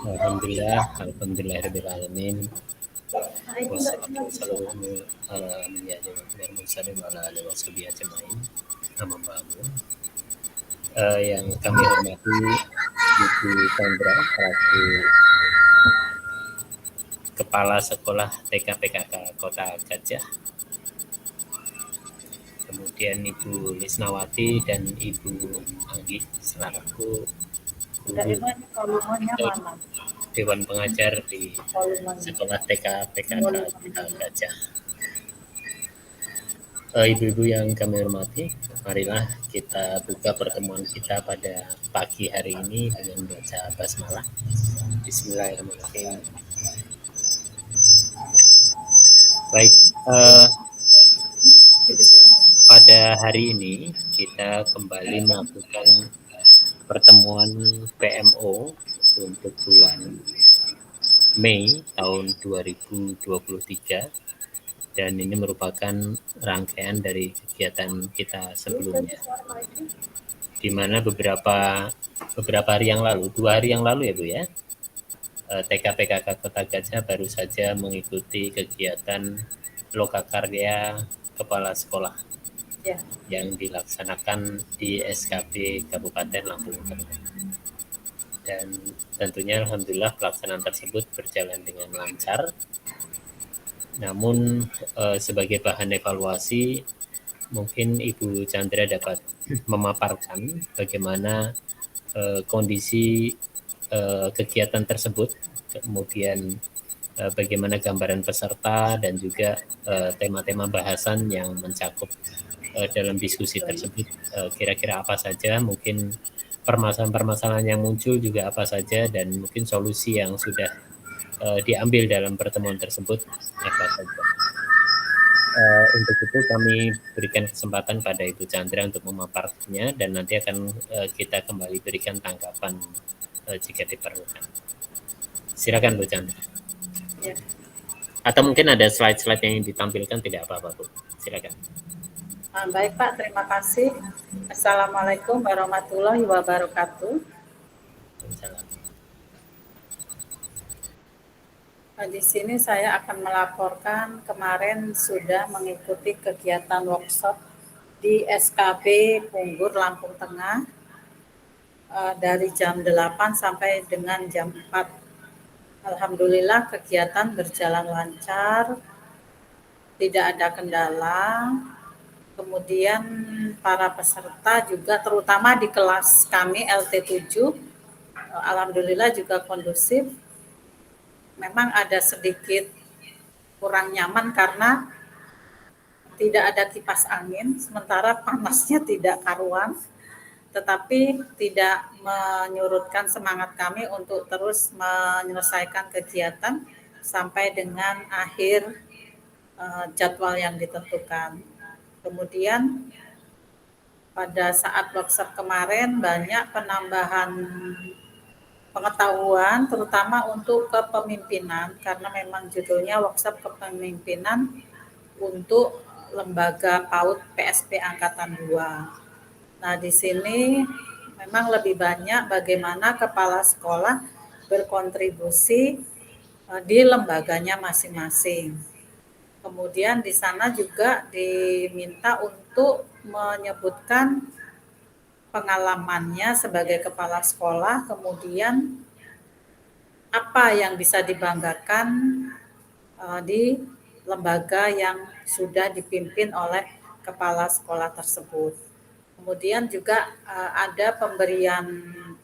Alhamdulillahirabbil alamin. Wassalatu wassalamu ala anbiya'i wal mursalin wa ala alihi washabihi ajmain. Amma ba'du. Yang kami hormati Ibu Chandra selaku Kepala Sekolah TK PKK Kota Gajah. Kemudian Ibu Lisnawati dan Ibu Anggi selaku guru atau Dewan Pengajar di Sekolah TK PKK Kota Gajah. Ibu-ibu yang kami hormati, marilah kita buka pertemuan kita pada pagi hari ini dengan baca basmalah. Bismillahirrahmanirrahim. Baik, pada hari ini kita kembali melakukan pertemuan PMO untuk bulan Mei tahun 2023, dan ini merupakan rangkaian dari kegiatan kita sebelumnya, di mana beberapa hari yang lalu, 2 hari yang lalu ya Bu ya, TK PKK Kota Gajah baru saja mengikuti kegiatan lokakarya kepala sekolah yang dilaksanakan di SKB Kabupaten Lampung Tengah. Dan tentunya alhamdulillah pelaksanaan tersebut berjalan dengan lancar. Namun sebagai bahan evaluasi, mungkin Ibu Chandra dapat memaparkan bagaimana kondisi kegiatan tersebut, kemudian bagaimana gambaran peserta dan juga tema-tema bahasan yang mencakup dalam diskusi tersebut, kira-kira apa saja, mungkin permasalahan-permasalahan yang muncul juga apa saja, dan mungkin solusi yang sudah diambil dalam pertemuan tersebut apa saja. Untuk itu kami berikan kesempatan pada Ibu Chandra untuk memaparkannya, dan nanti akan kita kembali berikan tanggapan jika diperlukan. Silakan Bu Chandra. Ya. Atau mungkin ada slide-slide yang ditampilkan, tidak apa-apa Bu. Silakan. Baik Pak, terima kasih. Assalamualaikum warahmatullahi wabarakatuh. Di sini saya akan melaporkan kemarin sudah mengikuti kegiatan workshop di SKB Punggur Lampung Tengah dari jam 8 sampai dengan jam 4. Alhamdulillah kegiatan berjalan lancar, tidak ada kendala. Kemudian para peserta juga terutama di kelas kami LT7, alhamdulillah juga kondusif. Memang ada sedikit kurang nyaman karena tidak ada kipas angin, sementara panasnya tidak karuan, tetapi tidak menyurutkan semangat kami untuk terus menyelesaikan kegiatan sampai dengan akhir jadwal yang ditentukan. Kemudian pada saat workshop kemarin banyak penambahan pengetahuan, terutama untuk kepemimpinan, karena memang judulnya workshop kepemimpinan untuk lembaga PAUD PSP Angkatan 2. Nah, di sini memang lebih banyak bagaimana kepala sekolah berkontribusi di lembaganya masing-masing. Kemudian di sana juga diminta untuk menyebutkan pengalamannya sebagai kepala sekolah, kemudian apa yang bisa dibanggakan di lembaga yang sudah dipimpin oleh kepala sekolah tersebut. Kemudian juga ada pemberian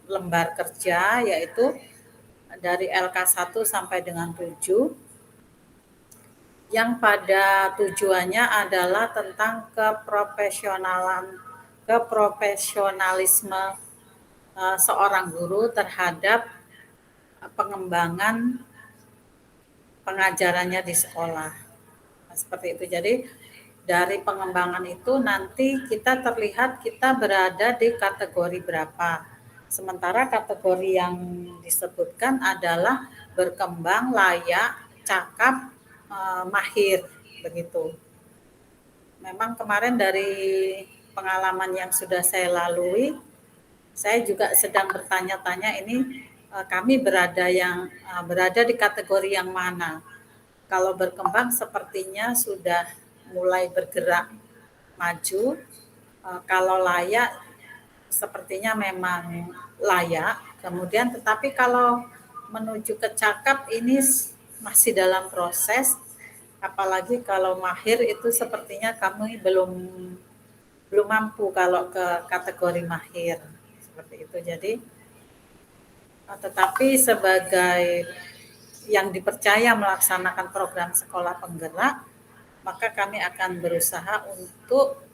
lembar kerja, yaitu dari LK1 sampai dengan 7, yang pada tujuannya adalah tentang keprofesionalisme seorang guru terhadap pengembangan pengajarannya di sekolah. Nah, seperti itu. Jadi dari pengembangan itu nanti kita terlihat kita berada di kategori berapa. Sementara kategori yang disebutkan adalah berkembang, layak, cakap, mahir, begitu. Memang kemarin dari pengalaman yang sudah saya lalui, saya juga sedang bertanya-tanya ini kami berada di kategori yang mana. Kalau berkembang sepertinya sudah mulai bergerak maju, kalau layak sepertinya memang layak. Kemudian tetapi kalau menuju ke cakap ini masih dalam proses, apalagi kalau mahir itu sepertinya kami belum mampu kalau ke kategori mahir seperti itu. Jadi tetapi sebagai yang dipercaya melaksanakan program sekolah penggerak, maka kami akan berusaha untuk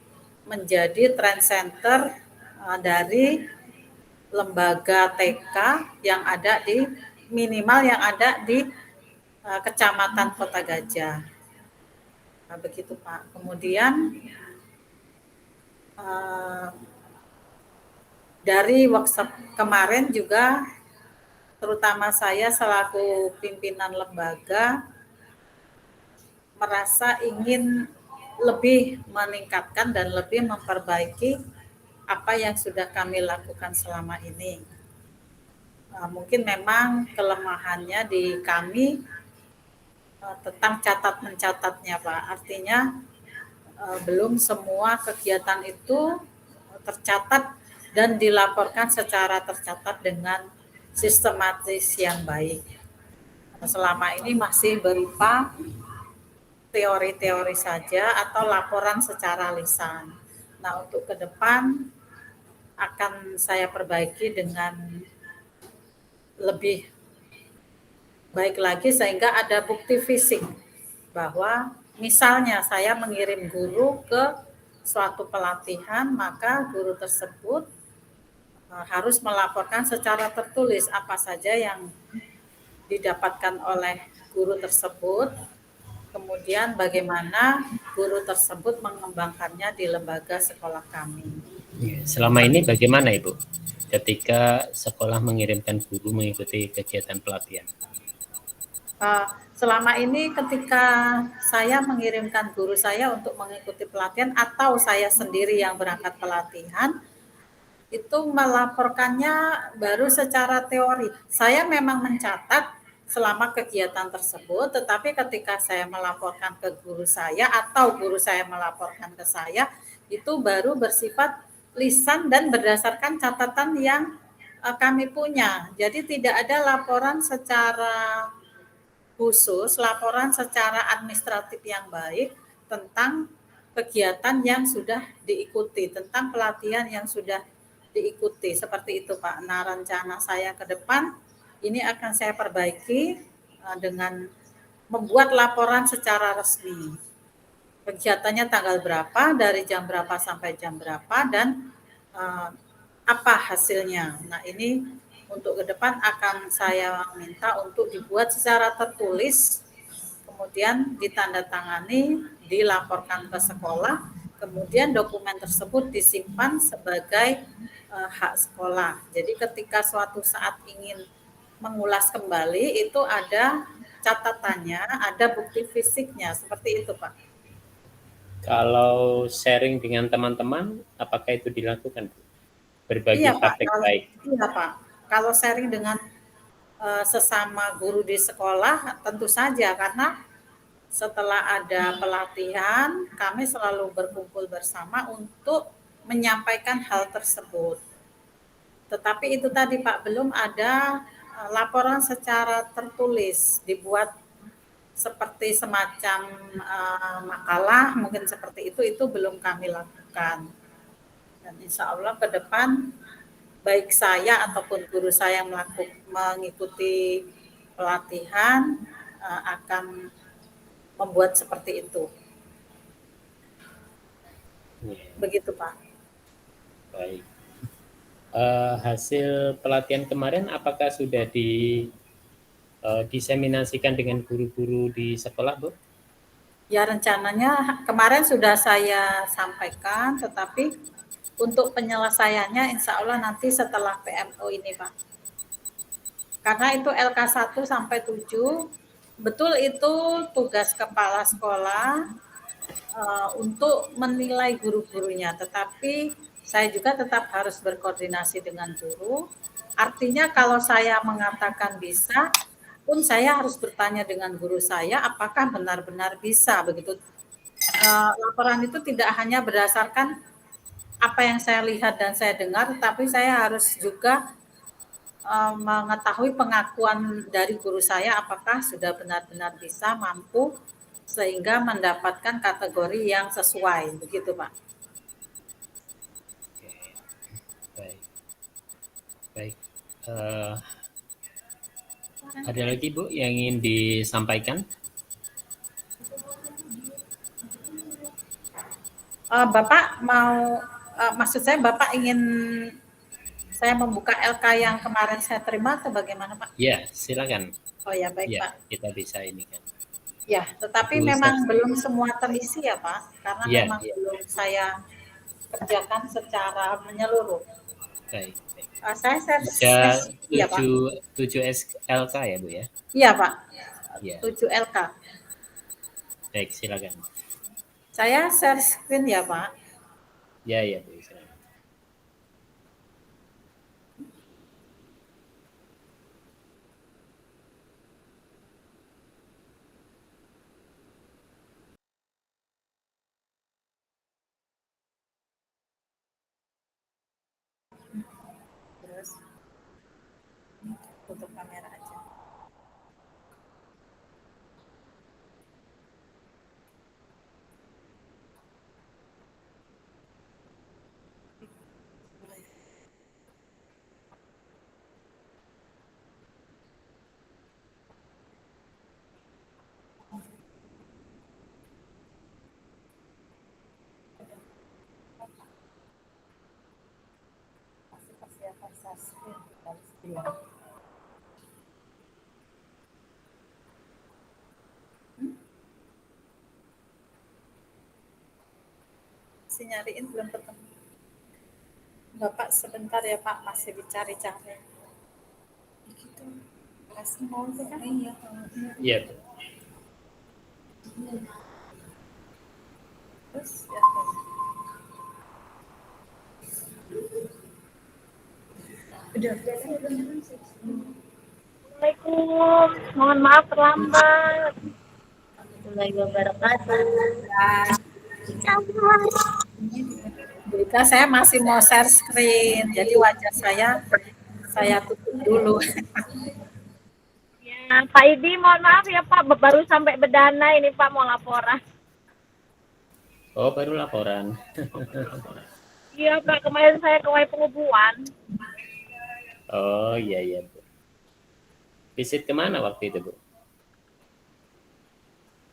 menjadi trend center dari lembaga TK yang ada di minimal yang ada di Kecamatan Kota Gajah. Nah, begitu Pak. Kemudian dari workshop kemarin juga terutama saya selaku pimpinan lembaga merasa ingin lebih meningkatkan dan lebih memperbaiki apa yang sudah kami lakukan selama ini. Mungkin memang kelemahannya di kami tentang catat mencatatnya Pak. Artinya belum semua kegiatan itu tercatat dan dilaporkan secara tercatat dengan sistematis yang baik. Selama ini masih berupa teori-teori saja atau laporan secara lisan. Nah, untuk ke depan akan saya perbaiki dengan lebih baik lagi sehingga ada bukti fisik bahwa misalnya saya mengirim guru ke suatu pelatihan, maka guru tersebut harus melaporkan secara tertulis apa saja yang didapatkan oleh guru tersebut, kemudian bagaimana guru tersebut mengembangkannya di lembaga sekolah kami. Selama ini bagaimana Ibu ketika sekolah mengirimkan guru mengikuti kegiatan pelatihan? Selama ini ketika saya mengirimkan guru saya untuk mengikuti pelatihan atau saya sendiri yang berangkat pelatihan, itu melaporkannya baru secara teori. Saya memang mencatat selama kegiatan tersebut, tetapi ketika saya melaporkan ke guru saya atau guru saya melaporkan ke saya, itu baru bersifat lisan dan berdasarkan catatan yang kami punya. Jadi tidak ada laporan secara khusus, laporan secara administratif yang baik tentang kegiatan yang sudah diikuti, tentang pelatihan yang sudah diikuti. Seperti itu Pak. Nah, rencana saya ke depan ini akan saya perbaiki dengan membuat laporan secara resmi. Kegiatannya tanggal berapa, dari jam berapa sampai jam berapa, dan apa hasilnya. Nah, ini untuk ke depan akan saya minta untuk dibuat secara tertulis, kemudian ditandatangani, dilaporkan ke sekolah, kemudian dokumen tersebut disimpan sebagai hak sekolah. Jadi ketika suatu saat ingin mengulas kembali, itu ada catatannya, ada bukti fisiknya, seperti itu Pak. Kalau sharing dengan teman-teman, apakah itu dilakukan? Berbagi praktek baik. Iya Pak. Kalau sharing dengan sesama guru di sekolah tentu saja, karena setelah ada pelatihan kami selalu berkumpul bersama untuk menyampaikan hal tersebut. Tetapi itu tadi Pak, belum ada laporan secara tertulis, dibuat seperti semacam makalah mungkin seperti itu belum kami lakukan. Dan insya Allah ke depan baik saya ataupun guru saya mengikuti pelatihan akan membuat seperti itu. Begitu Pak. Baik. Hasil pelatihan kemarin apakah sudah diseminasikan dengan guru-guru di sekolah, Bu? Ya, rencananya kemarin sudah saya sampaikan, tetapi untuk penyelesaiannya insya Allah nanti setelah PMO ini Pak. Karena itu LK 1 sampai 7, betul itu tugas kepala sekolah untuk menilai guru-gurunya, tetapi saya juga tetap harus berkoordinasi dengan guru Artinya kalau saya mengatakan bisa, pun saya harus bertanya dengan guru saya apakah benar-benar bisa begitu. Laporan itu tidak hanya berdasarkan apa yang saya lihat dan saya dengar, tapi saya harus juga mengetahui pengakuan dari guru saya apakah sudah benar-benar bisa mampu sehingga mendapatkan kategori yang sesuai begitu Pak. Oke, baik. Baik. Eh, ada lagi Bu yang ingin disampaikan? Bapak mau maksud saya Bapak ingin saya membuka LK yang kemarin saya terima atau bagaimana Pak? Ya, silakan. Oh ya baik Ya, Pak. kita bisa ini kan. Ya, tetapi Bu memang Steph. belum semua terisi ya Pak, karena Ya, memang ya. belum saya kerjakan secara menyeluruh. Baik, baik. Saya Ada share ya Pak. 7 SLK ya Bu ya? Iya Pak, Ya, 7 LK. baik silakan. Saya share screen ya Pak. Ya, ya Bu, silakan. Terus tutup kamera aja. Persiapan share screen harus bilang. Si nyariin belum ketemu. Bapak sebentar ya Pak, masih dicari-cari. Gitu. Masih mau kan? Iya. Iya Bu. Terus ya. Udah. Assalamualaikum, mohon maaf terlambat. Warahmatullahi wabarakatuh. Berita saya masih mau share screen, jadi wajah saya tutup dulu. Ya, Pak Idi, mohon maaf ya Pak, baru sampai Bedana ini Pak mau laporan. Oh, baru laporan. Iya Pak, kemarin saya ke Wai Pengubuan. Oh, iya iya Bu. Visit kemana waktu itu Bu?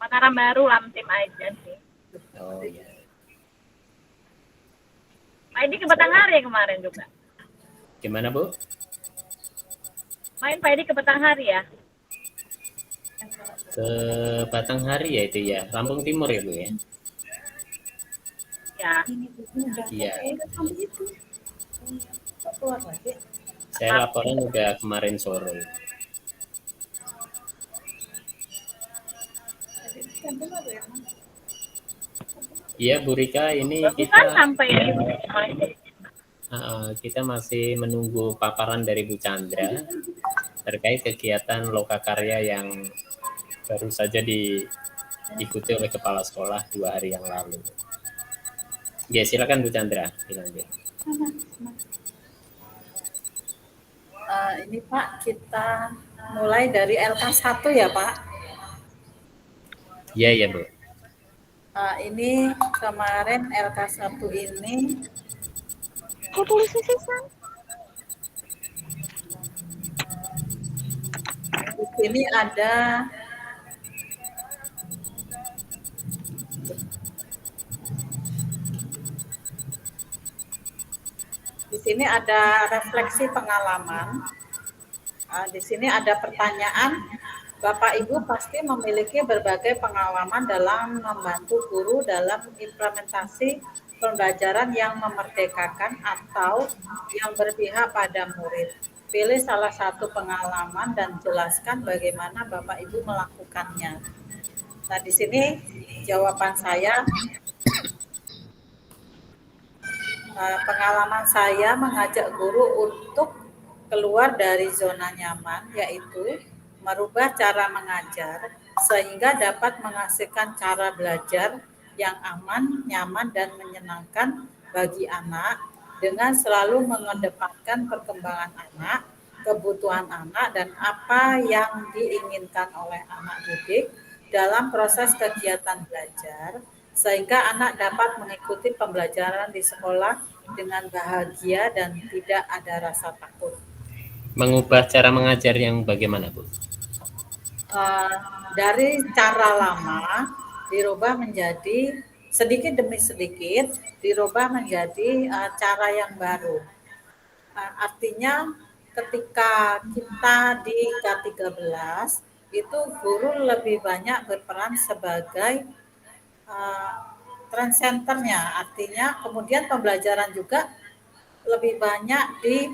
Mataram Baru, Lamtim aja sih. Oh iya. Pak Idi ke Batanghari kemarin juga. Gimana Bu? Main Pak Idi ke Batanghari ya? Ke Batanghari ya itu ya, Lampung Timur ya Bu ya? Ya. Iya. Keluar lagi. Saya laporan udah kemarin sore. Iya Bu Rika, ini Bukan kita sampai di kita masih menunggu paparan dari Bu Chandra terkait kegiatan lokakarya yang baru saja diikuti oleh kepala sekolah 2 hari yang lalu. Ya silakan Bu Chandra, dilanjut. Ini Pak, kita mulai dari LK1 ya Pak. Iya ya Bu. Ini kemarin LK1 ini di sini ada refleksi pengalaman. Di sini ada pertanyaan, Bapak Ibu pasti memiliki berbagai pengalaman dalam membantu guru dalam implementasi pembelajaran yang memerdekakan atau yang berpihak pada murid. Pilih salah satu pengalaman dan jelaskan bagaimana Bapak Ibu melakukannya. Nah, di sini jawaban saya, pengalaman saya mengajak guru untuk keluar dari zona nyaman, yaitu merubah cara mengajar sehingga dapat menghasilkan cara belajar yang aman, nyaman, dan menyenangkan bagi anak dengan selalu mengedepankan perkembangan anak, kebutuhan anak, dan apa yang diinginkan oleh anak didik dalam proses kegiatan belajar, sehingga anak dapat mengikuti pembelajaran di sekolah dengan bahagia dan tidak ada rasa takut. Mengubah cara mengajar yang bagaimana, Bu? Dari cara lama dirubah menjadi sedikit demi sedikit dirubah menjadi cara yang baru. Artinya ketika kita di K13 itu guru lebih banyak berperan sebagai trend centernya, artinya kemudian pembelajaran juga lebih banyak di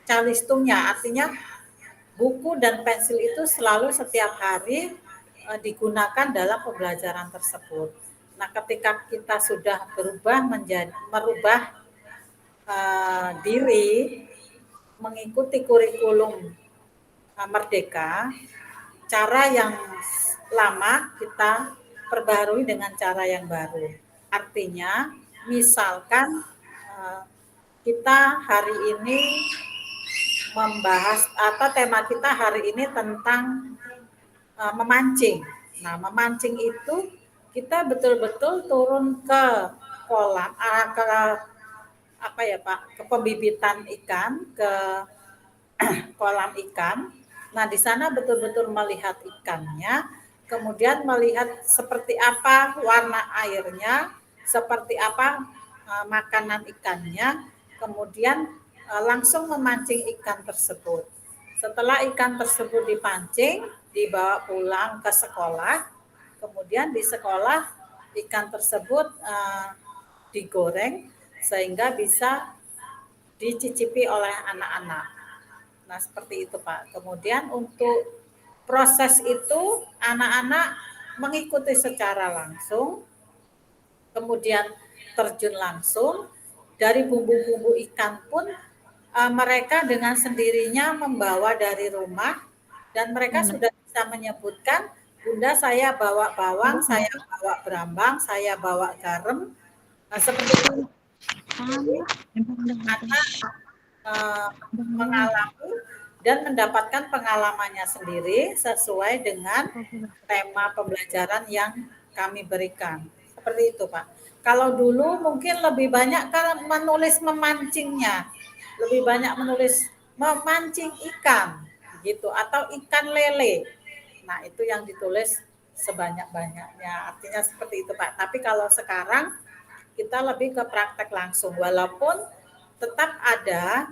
calistumnya, artinya buku dan pensil itu selalu setiap hari digunakan dalam pembelajaran tersebut. Nah, ketika kita sudah merubah diri mengikuti kurikulum Merdeka, cara yang lama kita perbaharui dengan cara yang baru. Artinya, misalkan kita hari ini membahas atau tema kita hari ini tentang memancing. Nah, memancing itu kita betul-betul turun ke kolam, ke pembibitan ikan, ke kolam ikan. Nah, di sana betul-betul melihat ikannya, kemudian melihat seperti apa warna airnya, seperti apa makanan ikannya, kemudian langsung memancing ikan tersebut. Setelah ikan tersebut dipancing, dibawa pulang ke sekolah, kemudian di sekolah ikan tersebut digoreng sehingga bisa dicicipi oleh anak-anak. Nah, seperti itu, Pak. Kemudian untuk proses itu anak-anak mengikuti secara langsung, kemudian terjun langsung. Dari bumbu-bumbu ikan pun mereka dengan sendirinya membawa dari rumah dan mereka sudah bisa menyebutkan, Bunda saya bawa bawang, saya bawa berambang, saya bawa garam. Nah, seperti itu. Anak mengalami dan mendapatkan pengalamannya sendiri sesuai dengan tema pembelajaran yang kami berikan. Seperti itu, Pak. Kalau dulu mungkin lebih banyak kan menulis memancingnya, lebih banyak menulis memancing ikan gitu atau ikan lele. Nah, itu yang ditulis sebanyak-banyaknya. Artinya seperti itu, Pak. Tapi kalau sekarang kita lebih ke praktek langsung, walaupun tetap ada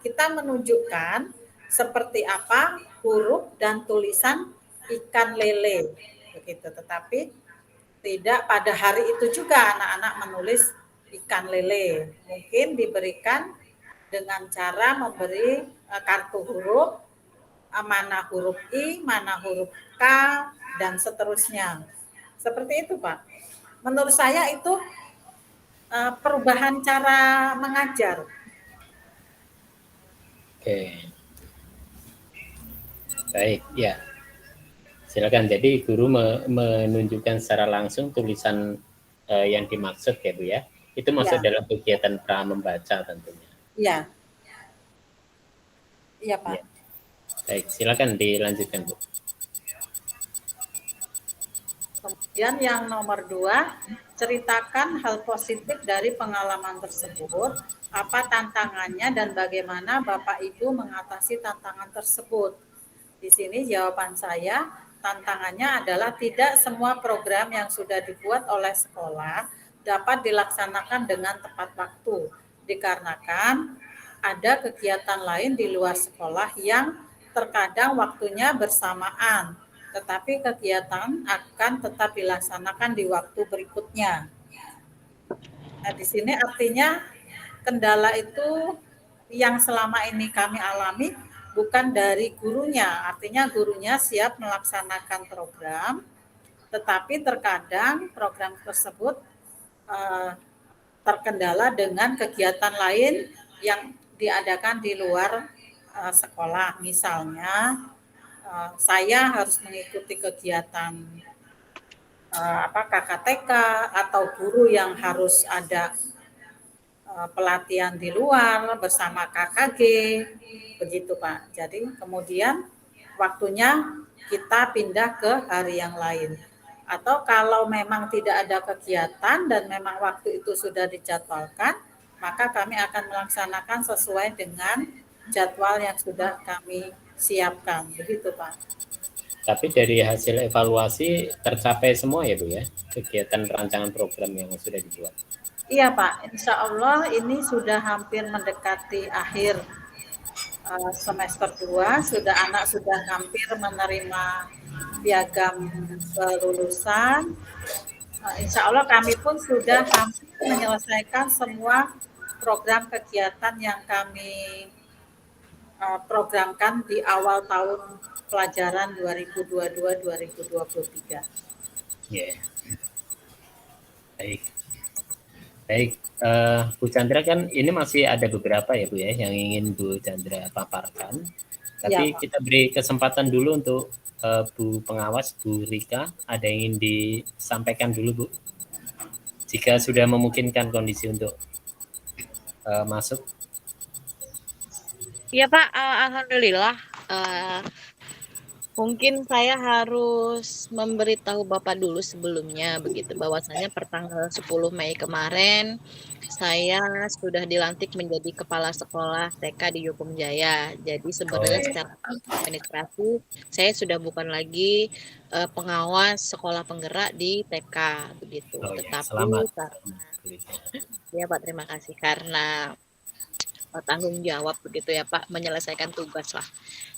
kita menunjukkan seperti apa huruf dan tulisan ikan lele begitu, tetapi tidak pada hari itu juga anak-anak menulis ikan lele. Mungkin diberikan dengan cara memberi kartu huruf, mana huruf I, mana huruf K, dan seterusnya. Seperti itu, Pak. Menurut saya itu perubahan cara mengajar. Oke. Baik, ya. Silakan. Jadi guru menunjukkan secara langsung tulisan yang dimaksud ya, Bu ya. Itu masuk dalam kegiatan pra membaca tentunya. Iya. Iya, Pak. Ya. Baik, silakan dilanjutkan, Bu. Kemudian yang nomor 2, ceritakan hal positif dari pengalaman tersebut, apa tantangannya dan bagaimana Bapak Ibu mengatasi tantangan tersebut. Di sini jawaban saya, tantangannya adalah tidak semua program yang sudah dibuat oleh sekolah dapat dilaksanakan dengan tepat waktu, dikarenakan ada kegiatan lain di luar sekolah yang terkadang waktunya bersamaan, tetapi kegiatan akan tetap dilaksanakan di waktu berikutnya. Nah, di sini artinya kendala itu yang selama ini kami alami bukan dari gurunya, artinya gurunya siap melaksanakan program, tetapi terkadang program tersebut terkendala dengan kegiatan lain yang diadakan di luar sekolah. Misalnya saya harus mengikuti kegiatan KKTK atau guru yang harus ada pelatihan di luar bersama KKG, begitu Pak. Jadi kemudian waktunya kita pindah ke hari yang lain. Atau kalau memang tidak ada kegiatan dan memang waktu itu sudah dijadwalkan, maka kami akan melaksanakan sesuai dengan jadwal yang sudah kami siapkan, begitu Pak. Tapi dari hasil evaluasi tercapai semua ya Bu ya, kegiatan rancangan program yang sudah dibuat? Iya Pak, insya Allah ini sudah hampir mendekati akhir semester 2, anak sudah hampir menerima piagam kelulusan. Insya Allah kami pun sudah hampir menyelesaikan semua program kegiatan yang kami programkan di awal tahun pelajaran 2022-2023. Ya, baik. Baik, Bu Chandra, kan ini masih ada beberapa ya Bu ya yang ingin Bu Chandra paparkan. Tapi ya, kita beri kesempatan dulu untuk Bu Pengawas, Bu Rika, ada yang ingin disampaikan dulu Bu? Jika sudah memungkinkan kondisi untuk masuk. Iya Pak, alhamdulillah. Mungkin saya harus memberitahu Bapak dulu sebelumnya begitu, bahwasanya pertanggal 10 Mei kemarin saya sudah dilantik menjadi kepala sekolah TK di Yukum Jaya. Jadi sebenarnya secara administrasi saya sudah bukan lagi pengawas sekolah penggerak di TK begitu. Tetapi selamat. Ya Pak, terima kasih karena tanggung jawab begitu ya Pak, menyelesaikan tugas lah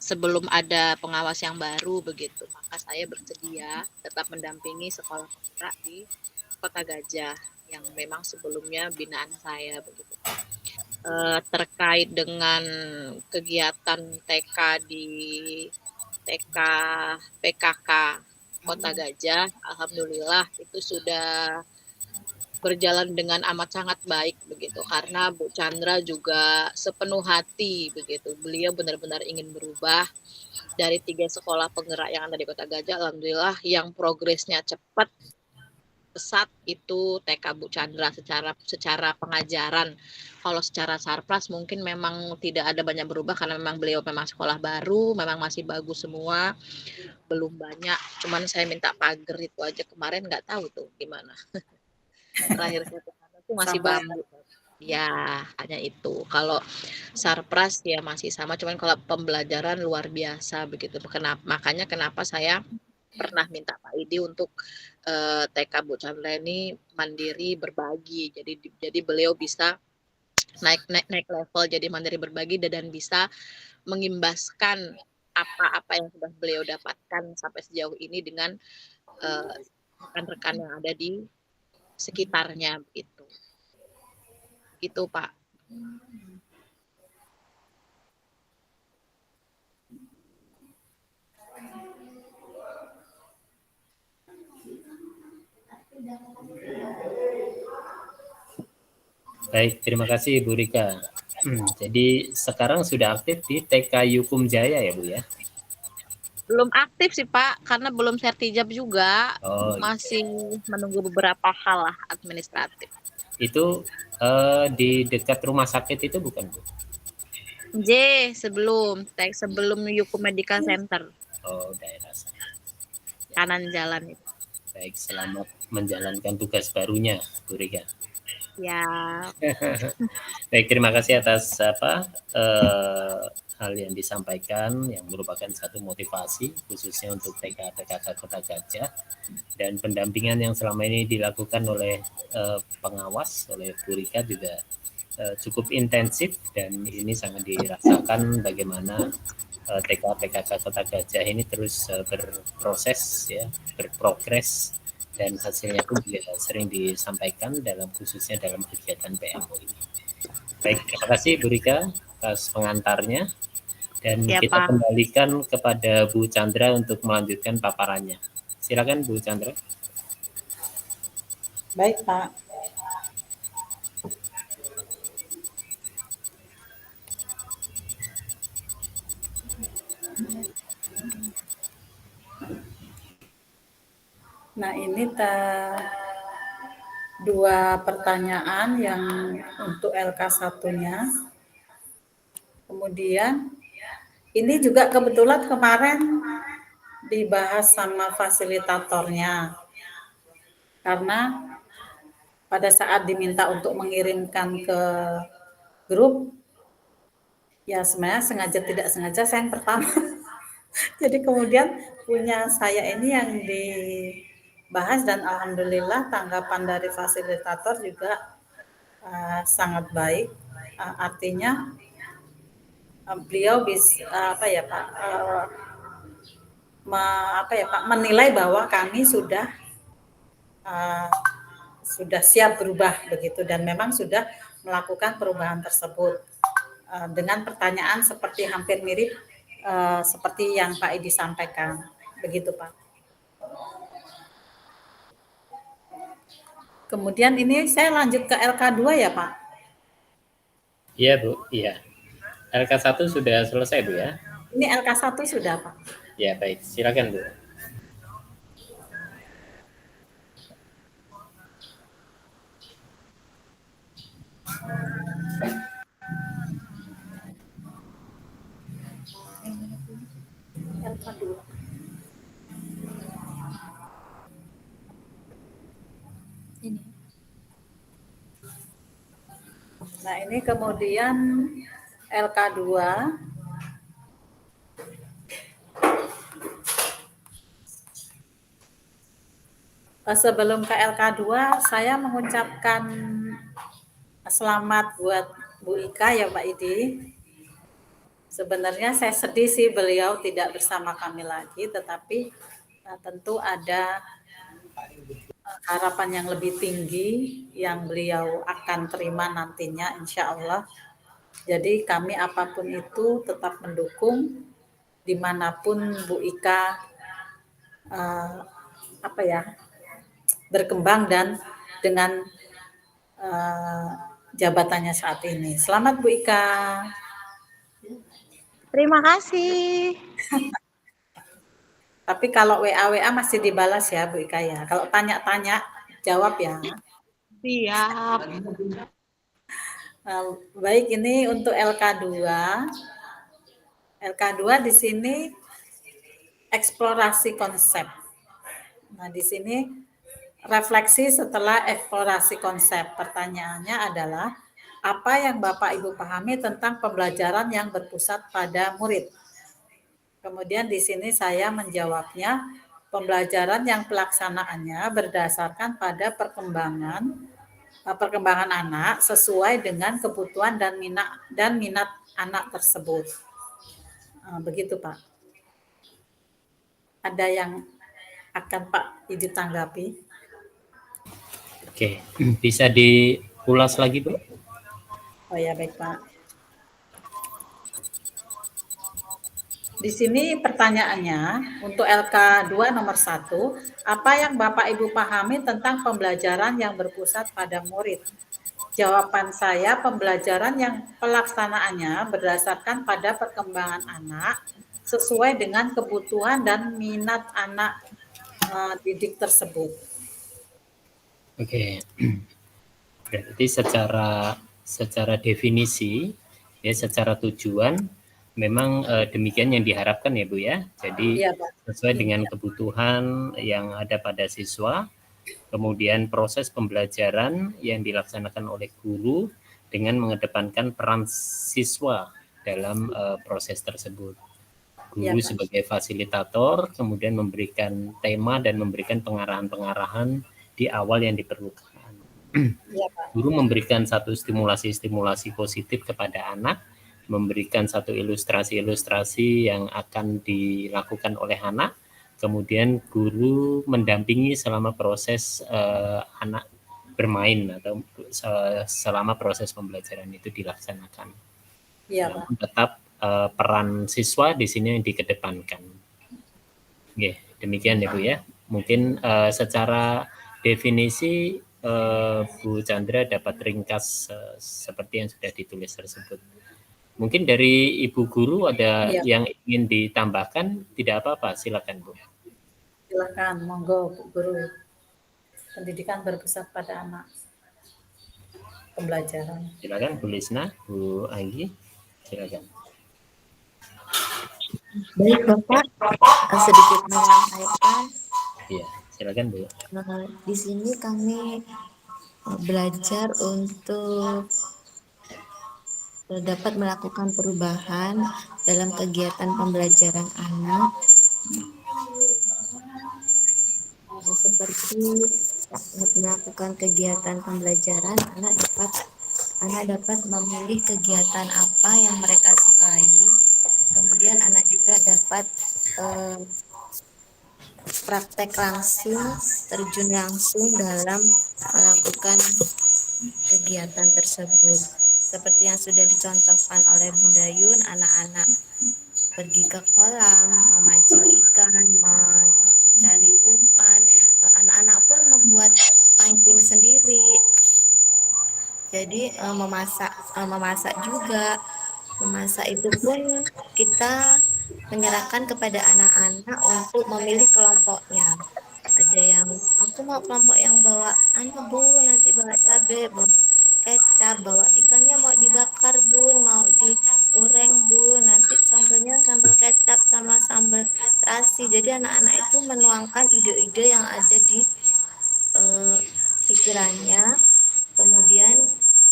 sebelum ada pengawas yang baru begitu, maka saya bersedia tetap mendampingi sekolah penggerak di Kota Gajah yang memang sebelumnya binaan saya begitu. Terkait dengan kegiatan TK di TK PKK Kota Gajah, alhamdulillah itu sudah berjalan dengan amat sangat baik begitu, karena Bu Chandra juga sepenuh hati begitu. Beliau benar-benar ingin berubah dari 3 sekolah penggerak yang ada di Kota Gajah. Alhamdulillah yang progresnya cepat pesat itu TK Bu Chandra secara pengajaran. Kalau secara sarpras mungkin memang tidak ada banyak berubah karena memang beliau memang sekolah baru, memang masih bagus semua, belum banyak. Cuman saya minta pagar itu aja kemarin, nggak tahu tuh gimana. Terakhir saya kesana tuh masih bambu. Ya, hanya itu. Kalau sarpras ya masih sama, cuman kalau pembelajaran luar biasa begitu. Makanya kenapa saya pernah minta Pak Idi untuk TK Bu Chandra ini mandiri berbagi. Jadi beliau bisa naik level jadi mandiri berbagi dan bisa mengimbaskan apa-apa yang sudah beliau dapatkan sampai sejauh ini dengan rekan-rekan yang ada di sekitarnya begitu. Gitu Pak. Baik, terima kasih Bu Rika. Jadi sekarang sudah aktif di TK Yukum Jaya ya Bu ya? Belum aktif sih Pak, karena belum sertijab juga. Masih menunggu beberapa hal lah administratif. Itu di dekat rumah sakit itu bukan Bu? sebelum Yukum Medical Center. Oh, daerah sana. Kanan jalan itu. Baik, selamat menjalankan tugas barunya Bu Rika. Ya. Baik, terima kasih atas hal yang disampaikan yang merupakan satu motivasi khususnya untuk TK PKK Kota Gajah, dan pendampingan yang selama ini dilakukan oleh pengawas oleh Bu Rika juga cukup intensif, dan ini sangat dirasakan bagaimana TK PKK Kota Gajah ini terus berproses ya, berprogres, dan hasilnya pun juga sering disampaikan khususnya dalam kegiatan PMO ini. Baik, terima kasih Bu Rika atas pengantarnya, dan kita kembalikan kepada Bu Chandra untuk melanjutkan paparannya. Silakan Bu Chandra. Baik Pak. Nah, ini dua pertanyaan yang untuk LK1-nya. Kemudian ini juga kebetulan kemarin dibahas sama fasilitatornya. Karena pada saat diminta untuk mengirimkan ke grup, ya sebenarnya sengaja tidak sengaja saya yang pertama. Jadi kemudian punya saya ini yang dibahas dan alhamdulillah tanggapan dari fasilitator juga sangat baik. Artinya beliau bisa apa ya Pak menilai bahwa kami sudah siap berubah begitu dan memang sudah melakukan perubahan tersebut dengan pertanyaan seperti hampir mirip seperti yang Pak Idi sampaikan begitu Pak. Kemudian ini saya lanjut ke LK2 ya Pak. Iya Bu, iya. LK1 sudah selesai Bu ya? Ini LK1 sudah Pak. Ya baik, silakan Bu. LK2. Ini. Nah ini kemudian LK2 sebelum ke LK2 saya mengucapkan selamat buat Bu Ika ya Pak Idi. Sebenarnya saya sedih sih beliau tidak bersama kami lagi, tetapi tentu ada harapan yang lebih tinggi yang beliau akan terima nantinya insya Allah. Jadi kami apapun itu tetap mendukung dimanapun Bu Ika berkembang dan dengan jabatannya saat ini. Selamat Bu Ika. Terima kasih. Tapi kalau WA masih dibalas ya Bu Ika ya. Kalau tanya-tanya jawab ya. Siap. Baik, ini untuk LK2. LK2 di sini eksplorasi konsep. Nah, di sini refleksi setelah eksplorasi konsep. Pertanyaannya adalah apa yang Bapak Ibu pahami tentang pembelajaran yang berpusat pada murid? Kemudian di sini saya menjawabnya, pembelajaran yang pelaksanaannya berdasarkan pada perkembangan anak sesuai dengan kebutuhan dan minat anak tersebut. Begitu Pak. Ada yang akan Pak Idi tanggapi? Oke, bisa diulas lagi Bu? Oh ya baik Pak. Di sini pertanyaannya untuk LK2 nomor 1, apa yang Bapak Ibu pahami tentang pembelajaran yang berpusat pada murid? Jawaban saya, pembelajaran yang pelaksanaannya berdasarkan pada perkembangan anak sesuai dengan kebutuhan dan minat anak didik tersebut. Oke. Berarti secara definisi ya, secara tujuan memang demikian yang diharapkan ya Bu ya. Jadi ya, Pak. Sesuai dengan kebutuhan yang ada pada siswa, kemudian proses pembelajaran yang dilaksanakan oleh guru dengan mengedepankan peran siswa dalam proses tersebut. Guru ya, sebagai fasilitator, kemudian memberikan tema dan memberikan pengarahan-pengarahan di awal yang diperlukan. Ya, Pak. Guru memberikan satu stimulasi positif kepada anak, memberikan satu ilustrasi yang akan dilakukan oleh anak, kemudian guru mendampingi selama proses anak bermain atau selama proses pembelajaran itu dilaksanakan. Ya, Pak. Tetap peran siswa di sini yang dikedepankan. Oke, demikian ya Bu ya. Mungkin secara definisi Bu Chandra dapat ringkas seperti yang sudah ditulis tersebut. Mungkin dari Ibu Guru ada Iya. yang ingin ditambahkan, tidak apa-apa, silakan Bu. Silakan, monggo Bu Guru. Pendidikan berpusat pada anak, pembelajaran. Silakan Bu Lisna, Bu Anggi, silakan. Baik Bapak, sedikit menyampaikan. Iya, silakan Bu. Di sini kami belajar untuk dapat melakukan perubahan dalam kegiatan pembelajaran anak, seperti saat melakukan kegiatan pembelajaran anak dapat memilih kegiatan apa yang mereka sukai. Kemudian anak juga dapat praktek langsung, terjun langsung dalam melakukan kegiatan tersebut. Seperti yang sudah dicontohkan oleh Bunda Yun, anak-anak pergi ke kolam, memancing ikan, mencari umpan. Anak-anak pun membuat pancing sendiri. Jadi memasak juga. Memasak itu pun kita menyerahkan kepada anak-anak untuk memilih kelompoknya. Ada yang aku mau kelompok yang bawa Bu, nanti bawa cabai, bawa kecap, bawa ikannya mau dibakar Bu, mau digoreng Bu, nanti sambelnya sambal kecap sama sambal terasi. Jadi anak-anak itu menuangkan ide-ide yang ada di pikirannya, kemudian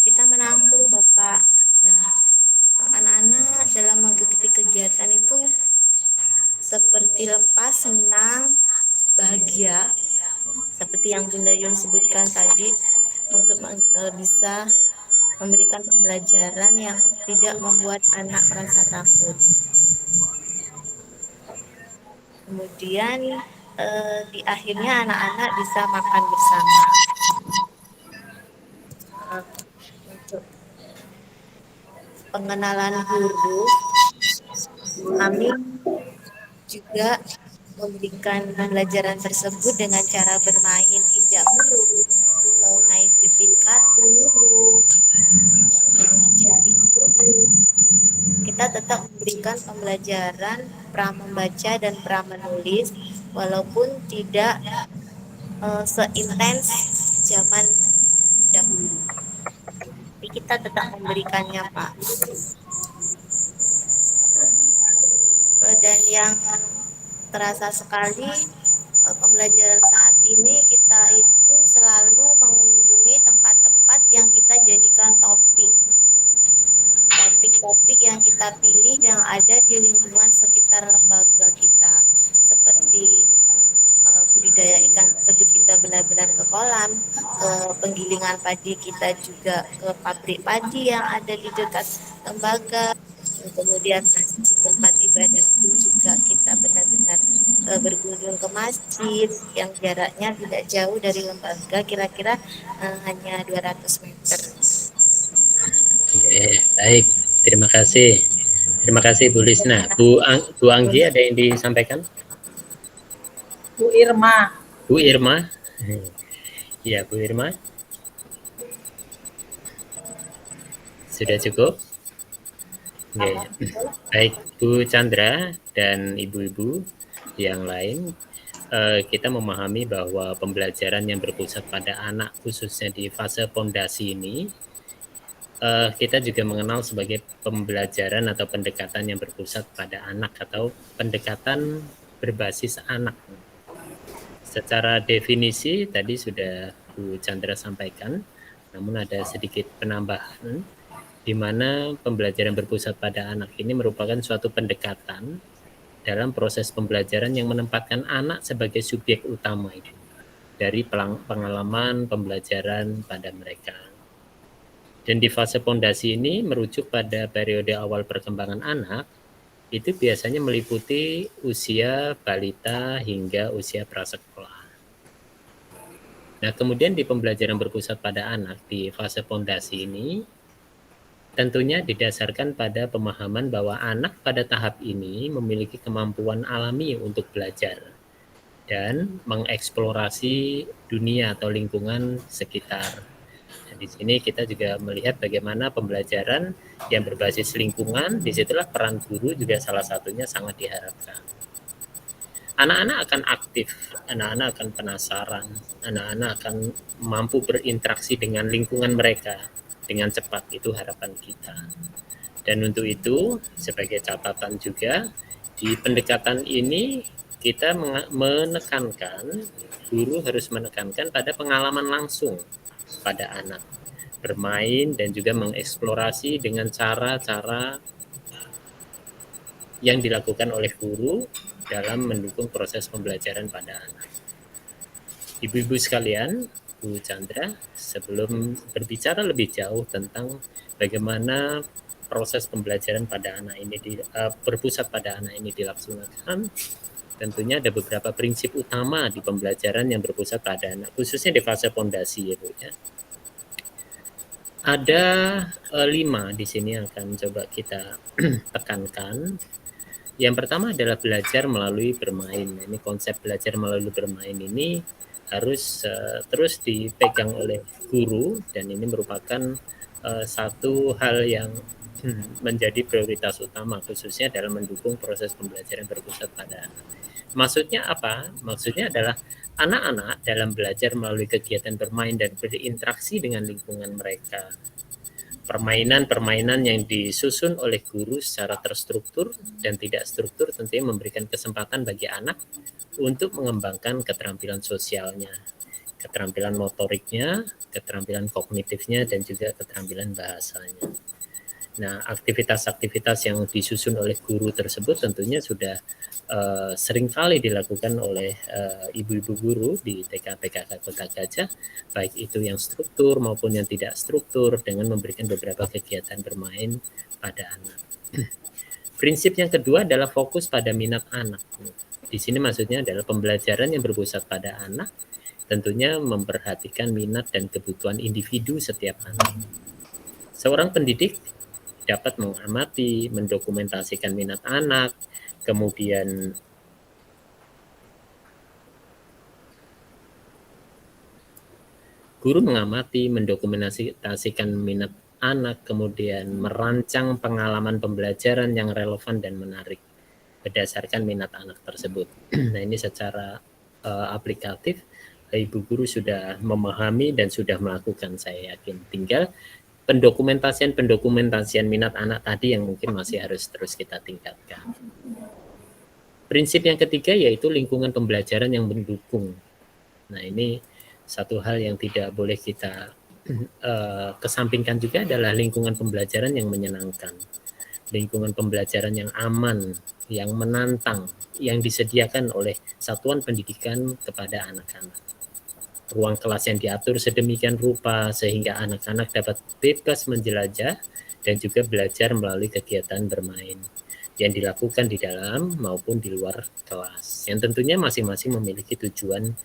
kita menampung Bapak. Nah, anak-anak dalam mengikuti kegiatan itu seperti lepas, senang, bahagia, seperti yang Bunda Yun sebutkan tadi, untuk bisa memberikan pembelajaran yang tidak membuat anak merasa takut. Kemudian di akhirnya anak-anak bisa makan bersama. Untuk pengenalan guru, kami juga memberikan pembelajaran tersebut dengan cara bermain injak huruf, main pipin kartu huruf, jadi huruf. Kita tetap memberikan pembelajaran pra membaca dan pra menulis, walaupun tidak seintens zaman dahulu. Tapi kita tetap memberikannya Pak. Dan yang terasa sekali pembelajaran saat ini, kita itu selalu mengunjungi tempat-tempat yang kita jadikan topik-topik yang kita pilih yang ada di lingkungan sekitar lembaga kita, seperti budidaya ikan tersebut kita benar-benar ke kolam, ke penggilingan padi kita juga ke pabrik padi yang ada di dekat lembaga, kemudian masjid tempat ibadah pun juga kita benar-benar berkunjung ke masjid yang jaraknya tidak jauh dari lembaga, kira-kira hanya 200 meter. Oke, baik, terima kasih. Terima kasih Bu Lisna. Bu Anggi ada yang disampaikan? Bu Irma. Bu Irma? Ya, Bu Irma. Sudah cukup? Oke. Baik, Bu Chandra dan ibu-ibu yang lain, kita memahami bahwa pembelajaran yang berpusat pada anak, khususnya di fase fondasi ini, kita juga mengenal sebagai pembelajaran atau pendekatan yang berpusat pada anak atau pendekatan berbasis anak. Secara definisi tadi sudah Bu Chandra sampaikan, namun ada sedikit penambahan di mana pembelajaran berpusat pada anak ini merupakan suatu pendekatan dalam proses pembelajaran yang menempatkan anak sebagai subjek utama itu dari pengalaman pembelajaran pada mereka. Dan di fase fondasi ini merujuk pada periode awal perkembangan anak, itu biasanya meliputi usia balita hingga usia prasekolah. Nah, kemudian di pembelajaran berpusat pada anak di fase fondasi ini, tentunya didasarkan pada pemahaman bahwa anak pada tahap ini memiliki kemampuan alami untuk belajar dan mengeksplorasi dunia atau lingkungan sekitar. Di sini kita juga melihat bagaimana pembelajaran yang berbasis lingkungan, disitulah peran guru juga salah satunya sangat diharapkan. Anak-anak akan aktif, anak-anak akan penasaran, anak-anak akan mampu berinteraksi dengan lingkungan mereka dengan cepat, itu harapan kita. Dan untuk itu, sebagai catatan juga, di pendekatan ini kita menekankan, guru harus menekankan pada pengalaman langsung pada anak, bermain dan juga mengeksplorasi dengan cara-cara yang dilakukan oleh guru dalam mendukung proses pembelajaran pada anak. Ibu-ibu sekalian, Bu Chandra, sebelum berbicara lebih jauh tentang bagaimana proses pembelajaran pada anak ini berpusat pada anak ini dilaksanakan, tentunya ada beberapa prinsip utama di pembelajaran yang berpusat pada anak, khususnya di fase fondasi ya Bu ya. Ada 5 di sini yang akan coba kita tekankan. Yang pertama adalah belajar melalui bermain. Ini konsep belajar melalui bermain ini harus terus dipegang oleh guru, dan ini merupakan satu hal yang menjadi prioritas utama khususnya dalam mendukung proses pembelajaran berpusat pada anak. Maksudnya apa? Maksudnya adalah anak-anak dalam belajar melalui kegiatan bermain dan berinteraksi dengan lingkungan mereka. Permainan-permainan yang disusun oleh guru secara terstruktur dan tidak struktur tentunya memberikan kesempatan bagi anak untuk mengembangkan keterampilan sosialnya, keterampilan motoriknya, keterampilan kognitifnya, dan juga keterampilan bahasanya. Nah, aktivitas-aktivitas yang disusun oleh guru tersebut tentunya sudah seringkali dilakukan oleh ibu-ibu guru di TK PKK Kota Gajah, baik itu yang struktur maupun yang tidak struktur, dengan memberikan beberapa kegiatan bermain pada anak. Prinsip yang kedua adalah fokus pada minat anak. Di sini maksudnya adalah pembelajaran yang berpusat pada anak, tentunya memperhatikan minat dan kebutuhan individu setiap anak. Seorang pendidik dapat mengamati, mendokumentasikan minat anak, kemudian guru mengamati, mendokumentasikan minat anak, kemudian merancang pengalaman pembelajaran yang relevan dan menarik berdasarkan minat anak tersebut. Nah, ini secara aplikatif ibu guru sudah memahami dan sudah melakukan, saya yakin. Tinggal pendokumentasian minat anak tadi yang mungkin masih harus terus kita tingkatkan. Prinsip yang ketiga yaitu lingkungan pembelajaran yang mendukung. Nah, ini satu hal yang tidak boleh kita kesampingkan juga adalah lingkungan pembelajaran yang menyenangkan. Lingkungan pembelajaran yang aman, yang menantang, yang disediakan oleh satuan pendidikan kepada anak-anak. Ruang kelas yang diatur sedemikian rupa sehingga anak-anak dapat bebas menjelajah dan juga belajar melalui kegiatan bermain yang dilakukan di dalam maupun di luar kelas, yang tentunya masing-masing memiliki tujuan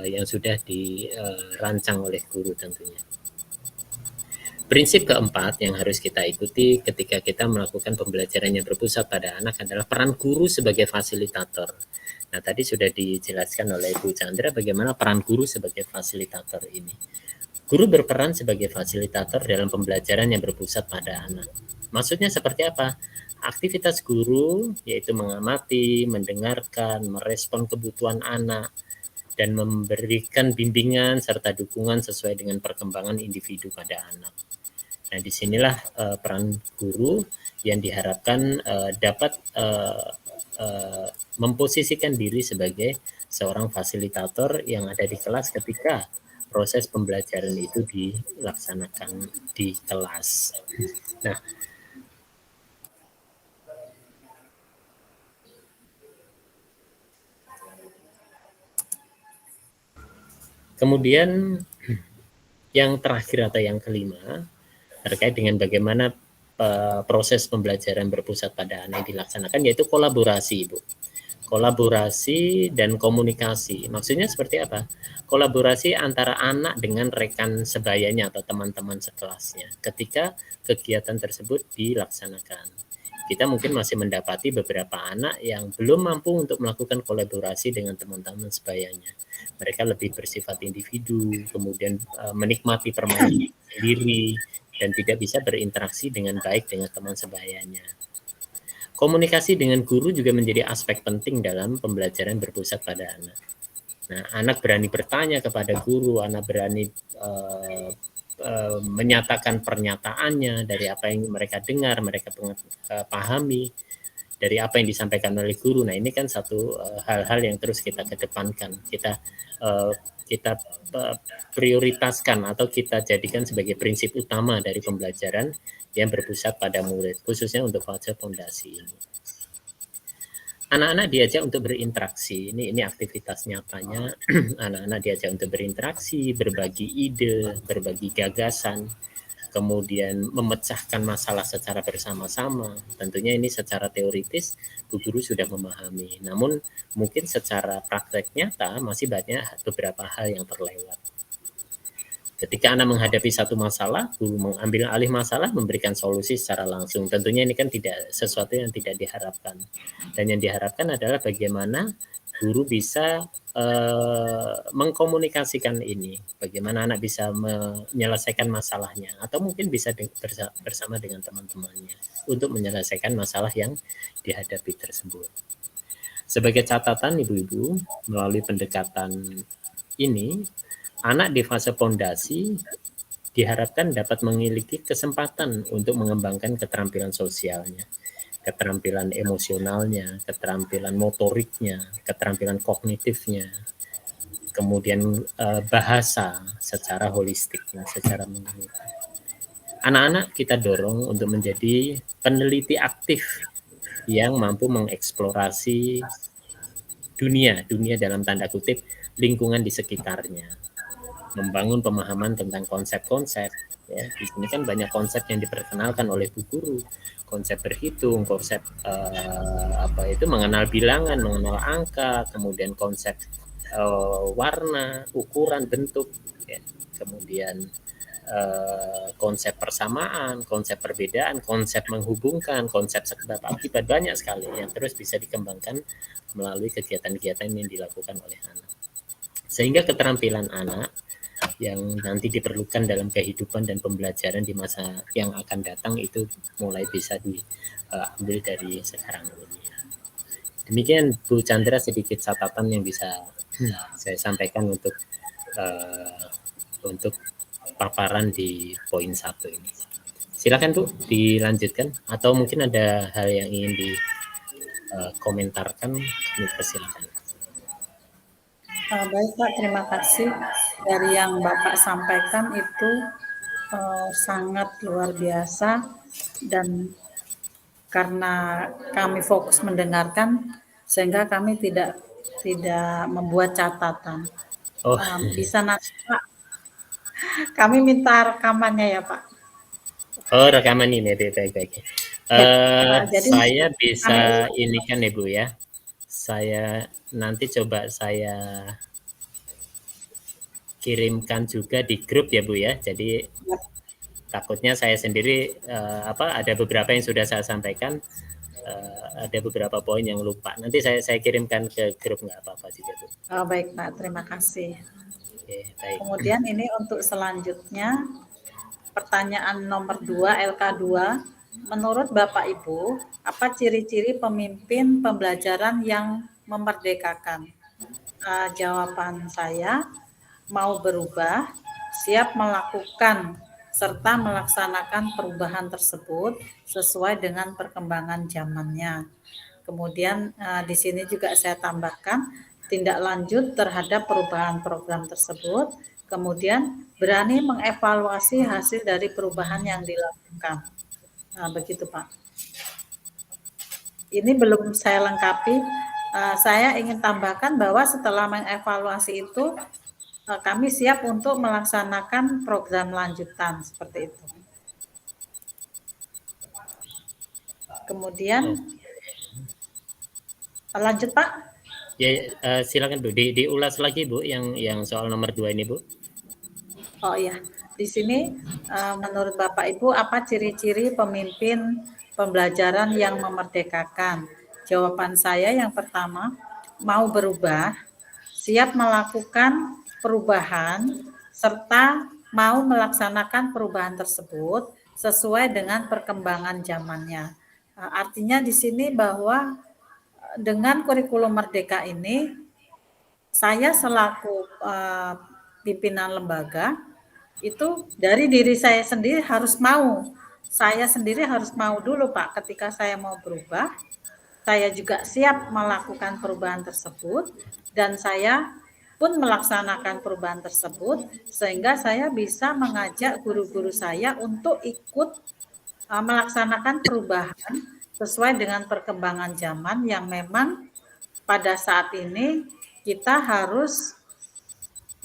yang sudah dirancang oleh guru tentunya. Prinsip keempat yang harus kita ikuti ketika kita melakukan pembelajaran yang berpusat pada anak adalah peran guru sebagai fasilitator. Nah, tadi sudah dijelaskan oleh Bu Chandra bagaimana peran guru sebagai fasilitator ini. Guru berperan sebagai fasilitator dalam pembelajaran yang berpusat pada anak. Maksudnya seperti apa? Aktivitas guru yaitu mengamati, mendengarkan, merespon kebutuhan anak, dan memberikan bimbingan serta dukungan sesuai dengan perkembangan individu pada anak. Nah, disinilah peran guru yang diharapkan dapat memposisikan diri sebagai seorang fasilitator yang ada di kelas ketika proses pembelajaran itu dilaksanakan di kelas. Nah, kemudian yang terakhir atau yang kelima terkait dengan bagaimana proses pembelajaran berpusat pada anak dilaksanakan, yaitu kolaborasi, Ibu. Kolaborasi dan komunikasi. Maksudnya seperti apa? Kolaborasi antara anak dengan rekan sebayanya atau teman-teman sekelasnya ketika kegiatan tersebut dilaksanakan. kita mungkin masih mendapati beberapa anak yang belum mampu untuk melakukan kolaborasi dengan teman-teman sebayanya. Mereka lebih bersifat individu, kemudian menikmati permainan sendiri, dan tidak bisa berinteraksi dengan baik dengan teman sebayanya. Komunikasi dengan guru juga menjadi aspek penting dalam pembelajaran berpusat pada anak. Nah, anak berani bertanya kepada guru, anak berani menyatakan pernyataannya dari apa yang mereka dengar, mereka pahami dari apa yang disampaikan oleh guru. Nah, ini kan satu hal-hal yang terus kita kedepankan, kita prioritaskan atau kita jadikan sebagai prinsip utama dari pembelajaran yang berpusat pada murid, khususnya untuk fase fondasi ini. Anak-anak diajak untuk berinteraksi, ini aktivitas nyatanya. Anak-anak diajak untuk berinteraksi, berbagi ide, berbagi gagasan, kemudian memecahkan masalah secara bersama-sama. Tentunya ini secara teoritis Bu Guru sudah memahami, namun mungkin secara praktek nyata masih banyak beberapa hal yang terlewat. Ketika anak menghadapi satu masalah, guru mengambil alih masalah, memberikan solusi secara langsung. Tentunya ini kan tidak sesuatu yang tidak diharapkan. Dan yang diharapkan adalah bagaimana guru bisa mengkomunikasikan ini. Bagaimana anak bisa menyelesaikan masalahnya. Atau mungkin bisa bersama dengan teman-temannya untuk menyelesaikan masalah yang dihadapi tersebut. Sebagai catatan ibu-ibu, melalui pendekatan ini, anak di fase fondasi diharapkan dapat memiliki kesempatan untuk mengembangkan keterampilan sosialnya, keterampilan emosionalnya, keterampilan motoriknya, keterampilan kognitifnya, kemudian bahasa secara holistik, secara menyeluruh. Anak-anak kita dorong untuk menjadi peneliti aktif yang mampu mengeksplorasi dunia dalam tanda kutip, lingkungan di sekitarnya. Membangun pemahaman tentang konsep-konsep, ya. Di sini kan banyak konsep yang diperkenalkan oleh Bu Guru, konsep berhitung, konsep mengenal bilangan, mengenal angka, kemudian konsep warna, ukuran, bentuk, ya. Kemudian konsep persamaan, konsep perbedaan, konsep menghubungkan, konsep sebab akibat, banyak sekali yang terus bisa dikembangkan melalui kegiatan-kegiatan yang dilakukan oleh anak. Sehingga keterampilan anak yang nanti diperlukan dalam kehidupan dan pembelajaran di masa yang akan datang itu mulai bisa diambil dari sekarang ini. Demikian Bu Chandra, sedikit catatan yang bisa saya sampaikan untuk paparan di poin 1 ini. Silakan Bu, dilanjutkan atau mungkin ada hal yang ingin dikomentarkan, kami persilakan. Baik Pak, terima kasih. Dari yang Bapak sampaikan itu sangat luar biasa, dan karena kami fokus mendengarkan sehingga kami tidak membuat catatan. Bisa nanti Pak, kami minta rekamannya ya Pak. Oh, rekaman ini, baik. Jadi saya bisa ini kan Ibu ya. Saya nanti coba saya kirimkan juga di grup ya Bu ya. Jadi takutnya saya sendiri ada beberapa yang sudah saya sampaikan, ada beberapa poin yang lupa. Nanti saya kirimkan ke grup, nggak apa-apa juga Bu. Oh, baik Pak, terima kasih. Oke, baik. Kemudian ini untuk selanjutnya pertanyaan nomor 2 LK2. Menurut Bapak Ibu, apa ciri-ciri pemimpin pembelajaran yang memerdekakan? Jawaban saya, mau berubah, siap melakukan serta melaksanakan perubahan tersebut sesuai dengan perkembangan zamannya. Kemudian di sini juga saya tambahkan tindak lanjut terhadap perubahan program tersebut, kemudian berani mengevaluasi hasil dari perubahan yang dilakukan. Nah, begitu Pak. Ini belum saya lengkapi. Saya ingin tambahkan bahwa setelah mengevaluasi itu, kami siap untuk melaksanakan program lanjutan seperti itu. Kemudian lanjut Pak. Ya, silakan Bu, diulas lagi Bu yang soal nomor 2 ini Bu. Oh iya, di sini menurut Bapak Ibu apa ciri-ciri pemimpin pembelajaran yang memerdekakan? Jawaban saya yang pertama, mau berubah, siap melakukan perubahan, serta mau melaksanakan perubahan tersebut sesuai dengan perkembangan zamannya. Artinya di sini bahwa dengan kurikulum merdeka ini, saya selaku pimpinan lembaga, itu dari diri saya sendiri harus mau. Saya sendiri harus mau dulu, Pak, ketika saya mau berubah, saya juga siap melakukan perubahan tersebut, dan saya pun melaksanakan perubahan tersebut, sehingga saya bisa mengajak guru-guru saya untuk ikut melaksanakan perubahan sesuai dengan perkembangan zaman yang memang pada saat ini kita harus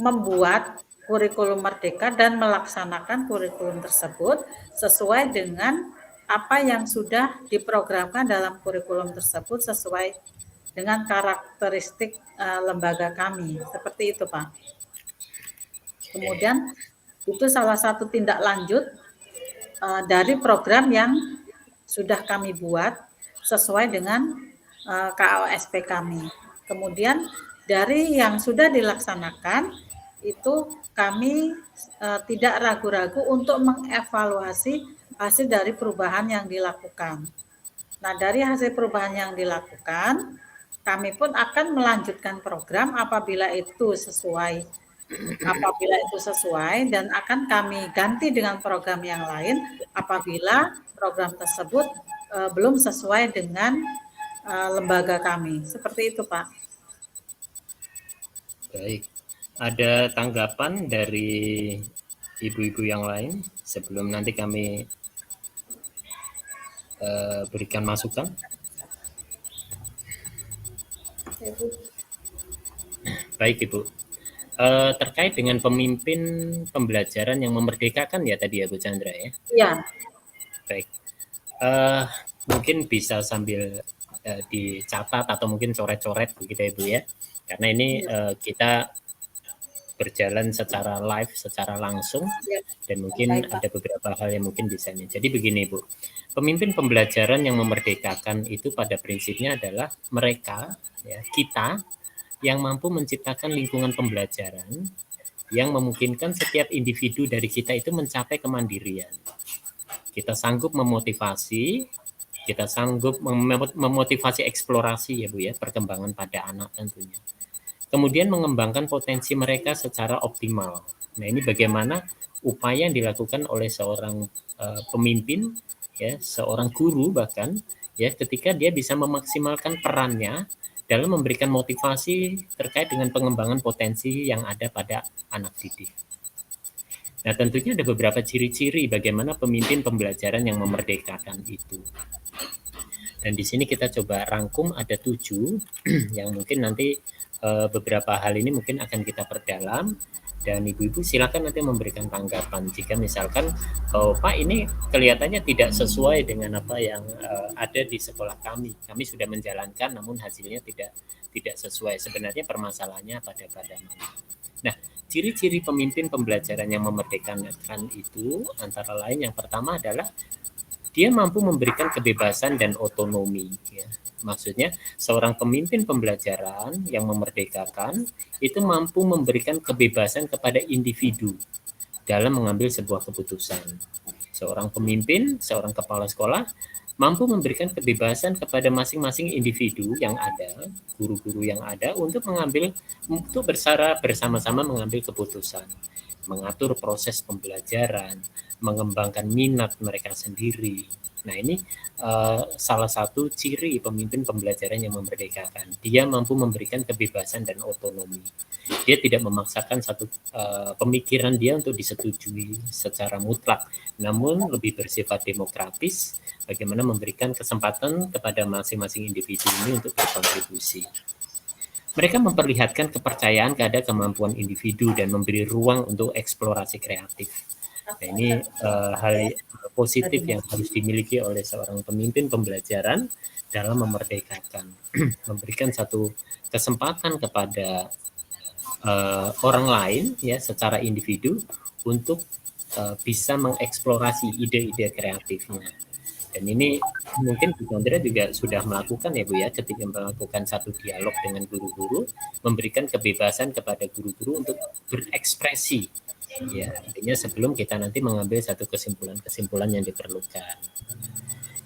membuat kurikulum merdeka dan melaksanakan kurikulum tersebut sesuai dengan apa yang sudah diprogramkan dalam kurikulum tersebut sesuai dengan karakteristik lembaga kami. Seperti itu, Pak. Kemudian itu salah satu tindak lanjut dari program yang sudah kami buat sesuai dengan KOSP kami. Kemudian dari yang sudah dilaksanakan itu kami tidak ragu-ragu untuk mengevaluasi hasil dari perubahan yang dilakukan. Nah, dari hasil perubahan yang dilakukan, kami pun akan melanjutkan program apabila itu sesuai dan akan kami ganti dengan program yang lain apabila program tersebut belum sesuai dengan lembaga kami. Seperti itu, Pak. Baik. Ada tanggapan dari ibu-ibu yang lain sebelum nanti kami berikan masukan? Baik, Ibu. Terkait dengan pemimpin pembelajaran yang memerdekakan ya tadi ya, Bu Chandra ya? Iya. Baik. Mungkin bisa sambil dicatat atau mungkin coret-coret begitu ya, Bu ya. Karena ini kita berjalan secara live, secara langsung, dan mungkin ada beberapa hal yang mungkin bisa nih. Jadi begini, Bu, pemimpin pembelajaran yang memerdekakan itu pada prinsipnya adalah mereka, ya, kita yang mampu menciptakan lingkungan pembelajaran yang memungkinkan setiap individu dari kita itu mencapai kemandirian. Kita sanggup memotivasi, kita sanggup memotivasi eksplorasi ya Bu ya, perkembangan pada anak tentunya. Kemudian mengembangkan potensi mereka secara optimal. Nah, ini bagaimana upaya yang dilakukan oleh seorang pemimpin, ya, seorang guru bahkan, ya, ketika dia bisa memaksimalkan perannya dalam memberikan motivasi terkait dengan pengembangan potensi yang ada pada anak didik. Nah, tentunya ada beberapa ciri-ciri bagaimana pemimpin pembelajaran yang memerdekakan itu. Dan di sini kita coba rangkum ada 7 yang mungkin nanti beberapa hal ini mungkin akan kita perdalam, dan ibu-ibu silakan nanti memberikan tanggapan jika misalkan Pak ini kelihatannya tidak sesuai dengan apa yang ada di sekolah kami sudah menjalankan namun hasilnya tidak sesuai. Sebenarnya permasalahannya pada mana. Nah, ciri-ciri pemimpin pembelajaran yang memerdekakan itu antara lain yang pertama adalah dia mampu memberikan kebebasan dan otonomi, ya. Maksudnya seorang pemimpin pembelajaran yang memerdekakan itu mampu memberikan kebebasan kepada individu dalam mengambil sebuah keputusan. Seorang pemimpin, seorang kepala sekolah mampu memberikan kebebasan kepada masing-masing individu yang ada, guru-guru yang ada untuk bersama-sama mengambil keputusan, mengatur proses pembelajaran, mengembangkan minat mereka sendiri. Nah, ini salah satu ciri pemimpin pembelajaran yang memerdekakan. Dia mampu memberikan kebebasan dan otonomi. Dia tidak memaksakan satu pemikiran dia untuk disetujui secara mutlak, namun lebih bersifat demokratis, bagaimana memberikan kesempatan kepada masing-masing individu ini untuk berkontribusi. Mereka memperlihatkan kepercayaan kepada kemampuan individu dan memberi ruang untuk eksplorasi kreatif. Nah, ini hal positif yang harus dimiliki oleh seorang pemimpin pembelajaran dalam memerdekakan, memberikan satu kesempatan kepada orang lain ya secara individu untuk bisa mengeksplorasi ide-ide kreatifnya. Dan ini mungkin Bu Chandra juga sudah melakukan ya Bu ya, ketika melakukan satu dialog dengan guru-guru, memberikan kebebasan kepada guru-guru untuk berekspresi. Ya, intinya sebelum kita nanti mengambil satu kesimpulan-kesimpulan yang diperlukan.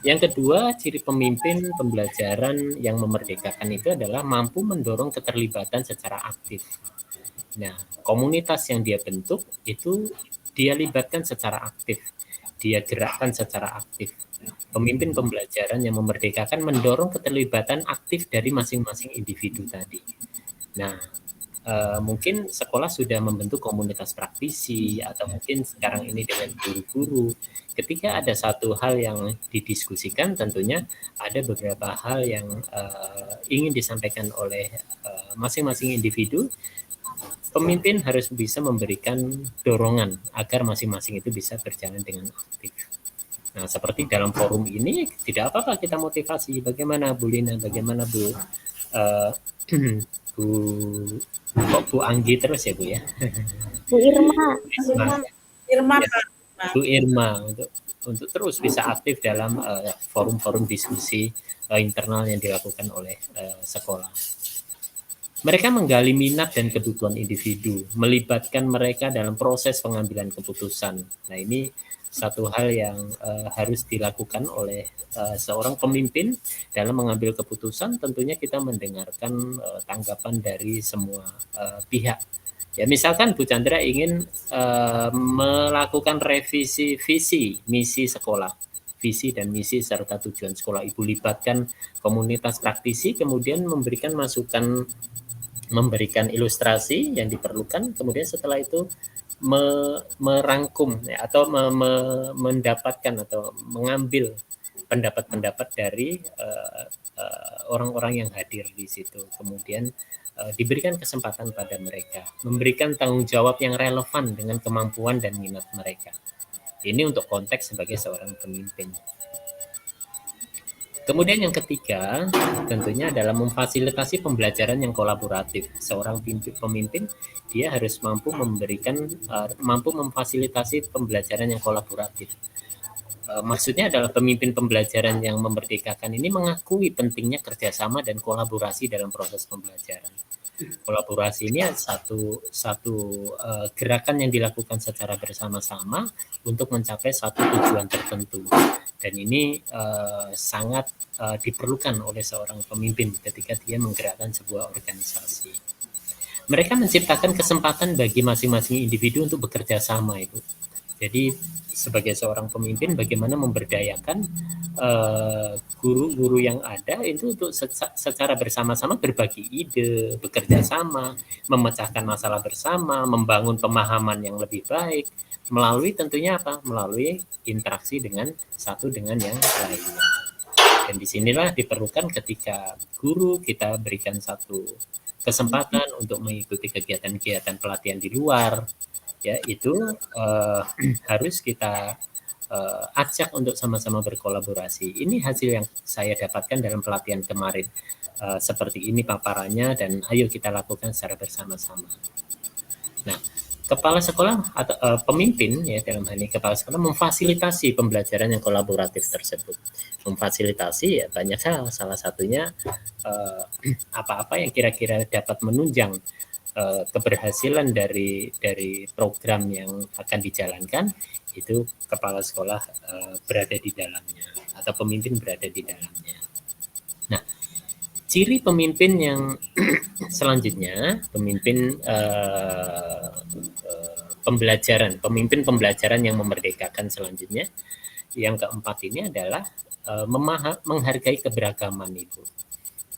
Yang kedua, ciri pemimpin pembelajaran yang memerdekakan itu adalah mampu mendorong keterlibatan secara aktif. Nah, komunitas yang dia bentuk itu dia libatkan secara aktif, dia gerakkan secara aktif. Pemimpin pembelajaran yang memerdekakan mendorong keterlibatan aktif dari masing-masing individu tadi. Nah, mungkin sekolah sudah membentuk komunitas praktisi atau mungkin sekarang ini dengan guru-guru. Ketika ada satu hal yang didiskusikan, tentunya ada beberapa hal yang ingin disampaikan oleh masing-masing individu. Pemimpin harus bisa memberikan dorongan agar masing-masing itu bisa berjalan dengan aktif. Nah, seperti dalam forum ini tidak apa-apa kita motivasi. Bagaimana Bu Lina, bagaimana Bu Bu Anggi terus ya Bu ya? Bu Irma. Irma, Ya, Pak. Bu Irma untuk terus bisa aktif dalam forum-forum diskusi internal yang dilakukan oleh sekolah. Mereka menggali minat dan kebutuhan individu, melibatkan mereka dalam proses pengambilan keputusan. Nah, ini satu hal yang harus dilakukan oleh seorang pemimpin dalam mengambil keputusan. Tentunya kita mendengarkan tanggapan dari semua pihak. Ya, misalkan Bu Chandra ingin melakukan revisi visi misi sekolah, visi dan misi serta tujuan sekolah. Ibu libatkan komunitas praktisi, kemudian memberikan masukan, memberikan ilustrasi yang diperlukan, kemudian setelah itu merangkum ya, atau mendapatkan atau mengambil pendapat-pendapat dari orang-orang yang hadir di situ, kemudian diberikan kesempatan pada mereka, memberikan tanggung jawab yang relevan dengan kemampuan dan minat mereka. Ini untuk konteks sebagai seorang pemimpin. Kemudian yang ketiga, tentunya adalah memfasilitasi pembelajaran yang kolaboratif. Seorang pemimpin dia harus mampu memfasilitasi pembelajaran yang kolaboratif. Maksudnya adalah pemimpin pembelajaran yang memerdekakan ini mengakui pentingnya kerjasama dan kolaborasi dalam proses pembelajaran. Kolaborasi ini satu gerakan yang dilakukan secara bersama-sama untuk mencapai satu tujuan tertentu. Dan ini sangat diperlukan oleh seorang pemimpin ketika dia menggerakkan sebuah organisasi. Mereka menciptakan kesempatan bagi masing-masing individu untuk bekerja sama, Ibu. Jadi sebagai seorang pemimpin bagaimana memberdayakan guru-guru yang ada itu untuk secara bersama-sama berbagi ide, bekerja sama, memecahkan masalah bersama, membangun pemahaman yang lebih baik, melalui tentunya apa? Melalui interaksi dengan satu dengan yang lainnya. Dan disinilah diperlukan ketika guru kita berikan satu kesempatan untuk mengikuti kegiatan-kegiatan pelatihan di luar, ya itu harus kita ajak untuk sama-sama berkolaborasi. Ini hasil yang saya dapatkan dalam pelatihan kemarin. Seperti ini paparannya dan ayo kita lakukan secara bersama-sama. Nah, kepala sekolah atau pemimpin ya dalam hal ini kepala sekolah memfasilitasi pembelajaran yang kolaboratif tersebut. Memfasilitasi ya banyak hal, salah satunya apa-apa yang kira-kira dapat menunjang keberhasilan dari program yang akan dijalankan, itu kepala sekolah berada di dalamnya atau pemimpin berada di dalamnya. Nah, ciri pemimpin yang selanjutnya, pemimpin pembelajaran yang memerdekakan selanjutnya, yang keempat ini adalah menghargai keberagaman, Ibu.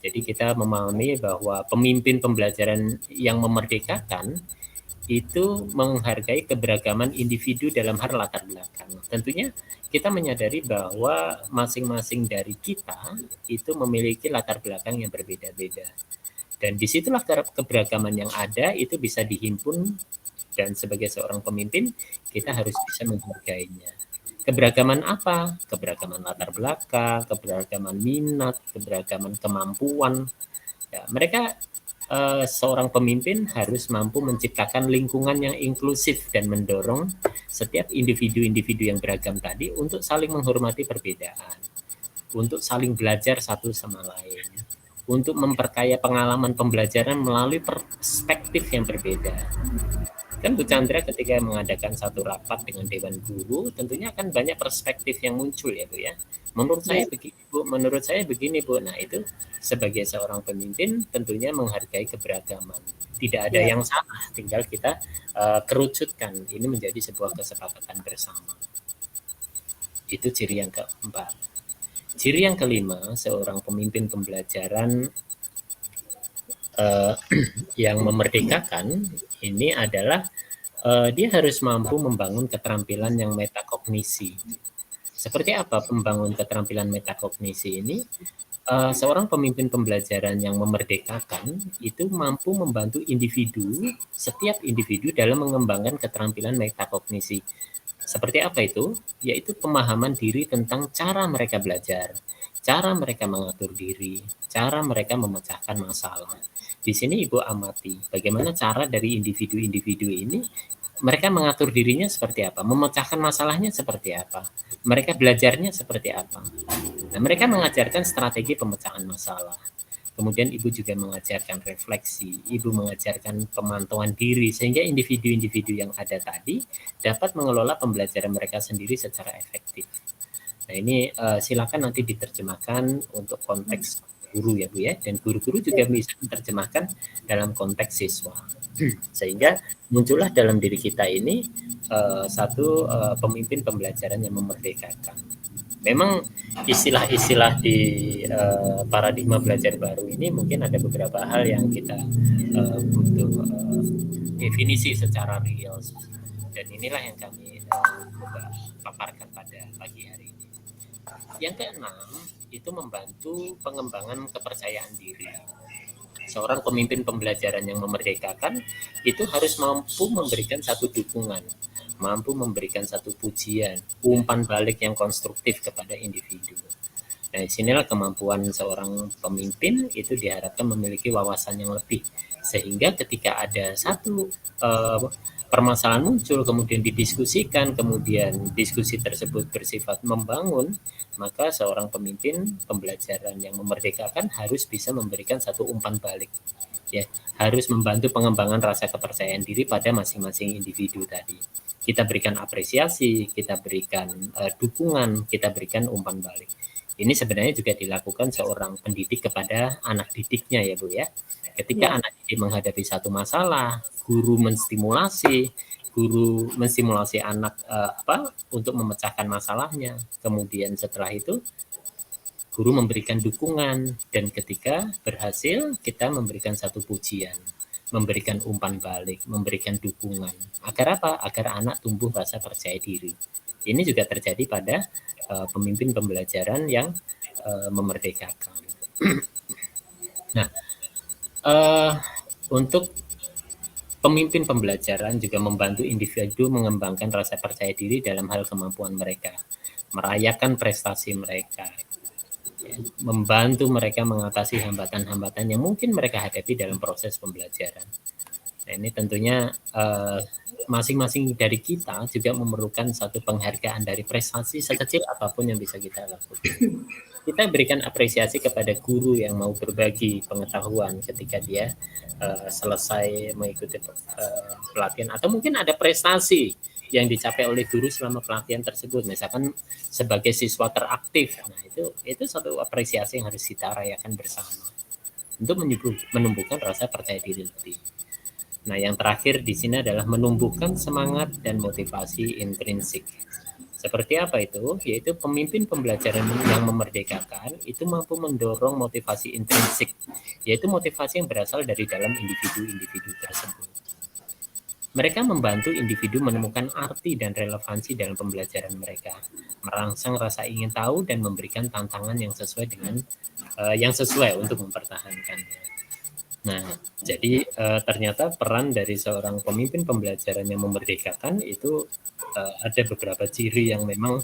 Jadi kita memahami bahwa pemimpin pembelajaran yang memerdekakan itu menghargai keberagaman individu dalam hal latar belakang. Tentunya kita menyadari bahwa masing-masing dari kita itu memiliki latar belakang yang berbeda-beda. Dan disitulah keberagaman yang ada itu bisa dihimpun, dan sebagai seorang pemimpin kita harus bisa menghargainya. Keberagaman apa? Keberagaman latar belakang, keberagaman minat, keberagaman kemampuan. Ya, mereka seorang pemimpin harus mampu menciptakan lingkungan yang inklusif dan mendorong setiap individu-individu yang beragam tadi untuk saling menghormati perbedaan. untuk saling belajar satu sama lain, untuk memperkaya pengalaman pembelajaran melalui perspektif yang berbeda. Kan Bu Chandra ketika mengadakan satu rapat dengan Dewan Guru, tentunya akan banyak perspektif yang muncul ya Bu ya. Menurut saya begini Bu, menurut saya begini Bu. Nah itu sebagai seorang pemimpin tentunya menghargai keberagaman. Tidak ada yang salah, tinggal kita kerucutkan ini menjadi sebuah kesepakatan bersama. Itu ciri yang keempat. Ciri yang kelima, seorang pemimpin pembelajaran yang memerdekakan ini adalah dia harus mampu membangun keterampilan yang metakognisi. Seperti apa membangun keterampilan metakognisi ini? Seorang pemimpin pembelajaran yang memerdekakan itu mampu membantu setiap individu dalam mengembangkan keterampilan metakognisi. Seperti apa itu? Yaitu pemahaman diri tentang cara mereka belajar, cara mereka mengatur diri, cara mereka memecahkan masalah. Di sini Ibu amati bagaimana cara dari individu-individu ini mereka mengatur dirinya seperti apa, memecahkan masalahnya seperti apa, mereka belajarnya seperti apa. Nah, mereka mengajarkan strategi pemecahan masalah. Kemudian Ibu juga mengajarkan refleksi, Ibu mengajarkan pemantauan diri, sehingga individu-individu yang ada tadi dapat mengelola pembelajaran mereka sendiri secara efektif. Nah ini silakan nanti diterjemahkan untuk konteks guru ya Bu ya, dan guru-guru juga bisa menerjemahkan dalam konteks siswa. Sehingga muncullah dalam diri kita ini satu pemimpin pembelajaran yang memerdekakan. Memang istilah-istilah di paradigma belajar baru ini mungkin ada beberapa hal yang kita butuh definisi secara real, dan inilah yang kami coba paparkan pada pagi hari ini. Yang keenam itu membantu pengembangan kepercayaan diri. Seorang pemimpin pembelajaran yang memerdekakan itu harus mampu memberikan satu dukungan, mampu memberikan satu pujian, umpan balik yang konstruktif kepada individu. Nah, disinilah kemampuan seorang pemimpin itu diharapkan memiliki wawasan yang lebih, sehingga ketika ada satu permasalahan muncul, kemudian didiskusikan, kemudian diskusi tersebut bersifat membangun, maka seorang pemimpin pembelajaran yang memerdekakan harus bisa memberikan satu umpan balik. Ya, harus membantu pengembangan rasa kepercayaan diri pada masing-masing individu tadi. Kita berikan apresiasi, kita berikan dukungan, kita berikan umpan balik. Ini sebenarnya juga dilakukan seorang pendidik kepada anak didiknya ya Bu ya. Ketika anak didik menghadapi satu masalah, guru menstimulasi anak untuk memecahkan masalahnya. Kemudian setelah itu guru memberikan dukungan, dan ketika berhasil kita memberikan satu pujian, memberikan umpan balik, memberikan dukungan. Agar apa? Agar anak tumbuh rasa percaya diri. Ini juga terjadi pada pemimpin pembelajaran yang memerdekakan. Nah, untuk pemimpin pembelajaran juga membantu individu mengembangkan rasa percaya diri dalam hal kemampuan mereka, merayakan prestasi mereka, membantu mereka mengatasi hambatan-hambatan yang mungkin mereka hadapi dalam proses pembelajaran. Nah, ini tentunya masing-masing dari kita juga memerlukan satu penghargaan dari prestasi sekecil apapun yang bisa kita lakukan. Kita berikan apresiasi kepada guru yang mau berbagi pengetahuan ketika dia selesai mengikuti pelatihan, atau mungkin ada prestasi yang dicapai oleh guru selama pelatihan tersebut, misalkan sebagai siswa teraktif. Nah, itu satu apresiasi yang harus kita rayakan bersama untuk menumbuhkan rasa percaya diri lebih. Nah, yang terakhir di sini adalah menumbuhkan semangat dan motivasi intrinsik. Seperti apa itu? Yaitu pemimpin pembelajaran yang memerdekakan itu mampu mendorong motivasi intrinsik, yaitu motivasi yang berasal dari dalam individu-individu tersebut. Mereka membantu individu menemukan arti dan relevansi dalam pembelajaran mereka, merangsang rasa ingin tahu dan memberikan tantangan yang sesuai untuk mempertahankannya. Nah, jadi ternyata peran dari seorang pemimpin pembelajaran yang memerdekakan itu ada beberapa ciri yang memang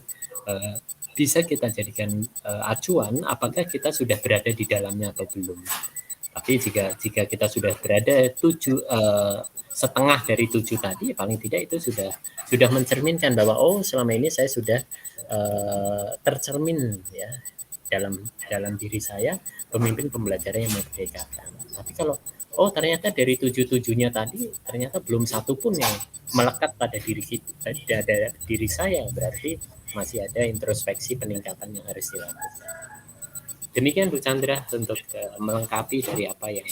bisa kita jadikan acuan apakah kita sudah berada di dalamnya atau belum. Tapi jika kita sudah berada setengah dari 7 tadi, paling tidak itu sudah mencerminkan bahwa selama ini saya sudah tercermin ya dalam diri saya pemimpin pembelajaran yang memerdekakan. Tapi kalau ternyata dari 7-7-nya tadi ternyata belum satu pun yang melekat pada diri saya, berarti masih ada introspeksi peningkatan yang harus dilakukan. Demikian Bu Chandra untuk melengkapi dari apa yang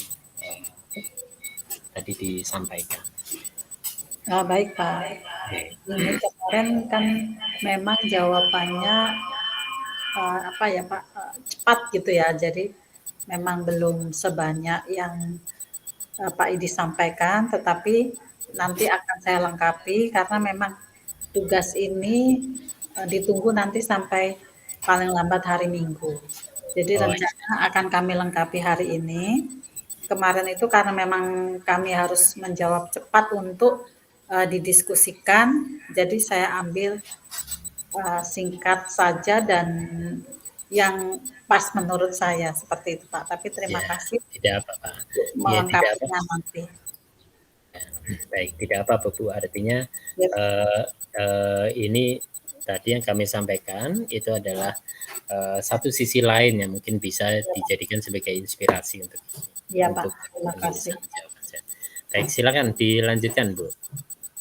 tadi disampaikan. Baik Pak. Ini kemarin kan memang jawabannya Pak, cepat gitu ya. Jadi memang belum sebanyak yang Pak Idi sampaikan, tetapi nanti akan saya lengkapi karena memang tugas ini ditunggu nanti sampai paling lambat hari Minggu. Jadi rencana akan kami lengkapi hari ini. Kemarin itu karena memang kami harus menjawab cepat untuk didiskusikan, jadi saya ambil singkat saja dan yang pas menurut saya seperti itu Pak. Tapi terima kasih. Tidak apa-apa. Melengkapinya nanti. Baik, tidak apa-apa Bu. Artinya ini tadi yang kami sampaikan itu adalah satu sisi lain yang mungkin bisa dijadikan sebagai inspirasi untuk Pak. Terima kasih. Baik, silakan dilanjutkan Bu.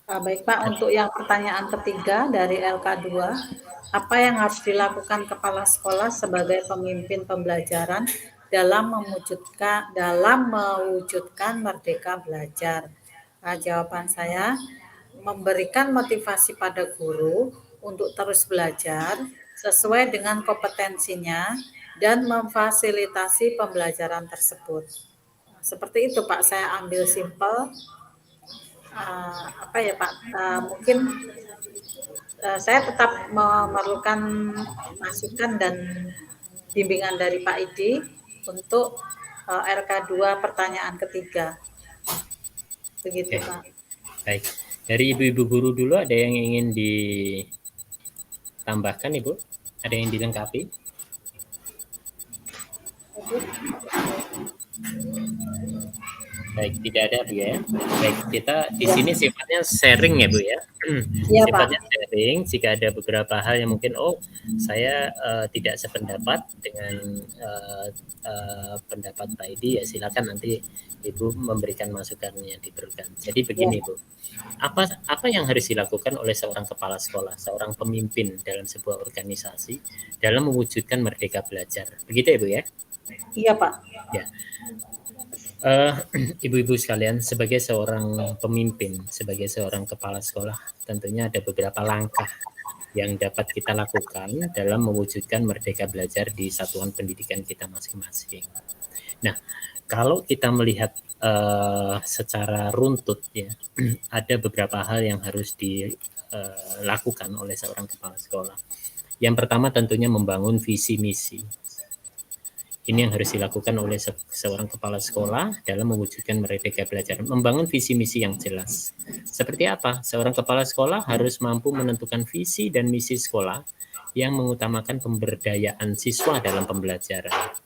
Baik Pak, untuk yang pertanyaan ketiga dari LK2, apa yang harus dilakukan kepala sekolah sebagai pemimpin pembelajaran dalam mewujudkan merdeka belajar? Jawaban saya, memberikan motivasi pada guru untuk terus belajar sesuai dengan kompetensinya dan memfasilitasi pembelajaran tersebut. Seperti itu Pak, saya ambil simpel. Pak, mungkin saya tetap memerlukan masukan dan bimbingan dari Pak Idi untuk RK2 pertanyaan ketiga. Begitu Pak. Baik, dari ibu-ibu guru dulu ada yang ingin ditambahkan Ibu? Ada yang dilengkapi? Baik, tidak ada Bu ya. Baik, kita di sini sifatnya sharing ya Bu ya. Sifatnya sharing. Jika ada beberapa hal yang mungkin saya tidak sependapat dengan pendapat Pak Idi, ya silakan nanti Ibu memberikan masukan yang diperlukan. Jadi begini Bu, apa yang harus dilakukan oleh seorang kepala sekolah, seorang pemimpin dalam sebuah organisasi dalam mewujudkan merdeka belajar? Begitu ya Bu ya? Iya Pak. Ya. Ibu-ibu sekalian, sebagai seorang pemimpin, sebagai seorang kepala sekolah, tentunya ada beberapa langkah yang dapat kita lakukan dalam mewujudkan merdeka belajar di satuan pendidikan kita masing-masing. Nah, kalau kita melihat secara runtut ya, ada beberapa hal yang harus dilakukan oleh seorang kepala sekolah. Yang pertama tentunya membangun visi misi. Ini yang harus dilakukan oleh seorang kepala sekolah dalam mewujudkan merdeka belajar. Membangun visi misi yang jelas. Seperti apa? Seorang kepala sekolah harus mampu menentukan visi dan misi sekolah yang mengutamakan pemberdayaan siswa dalam pembelajaran.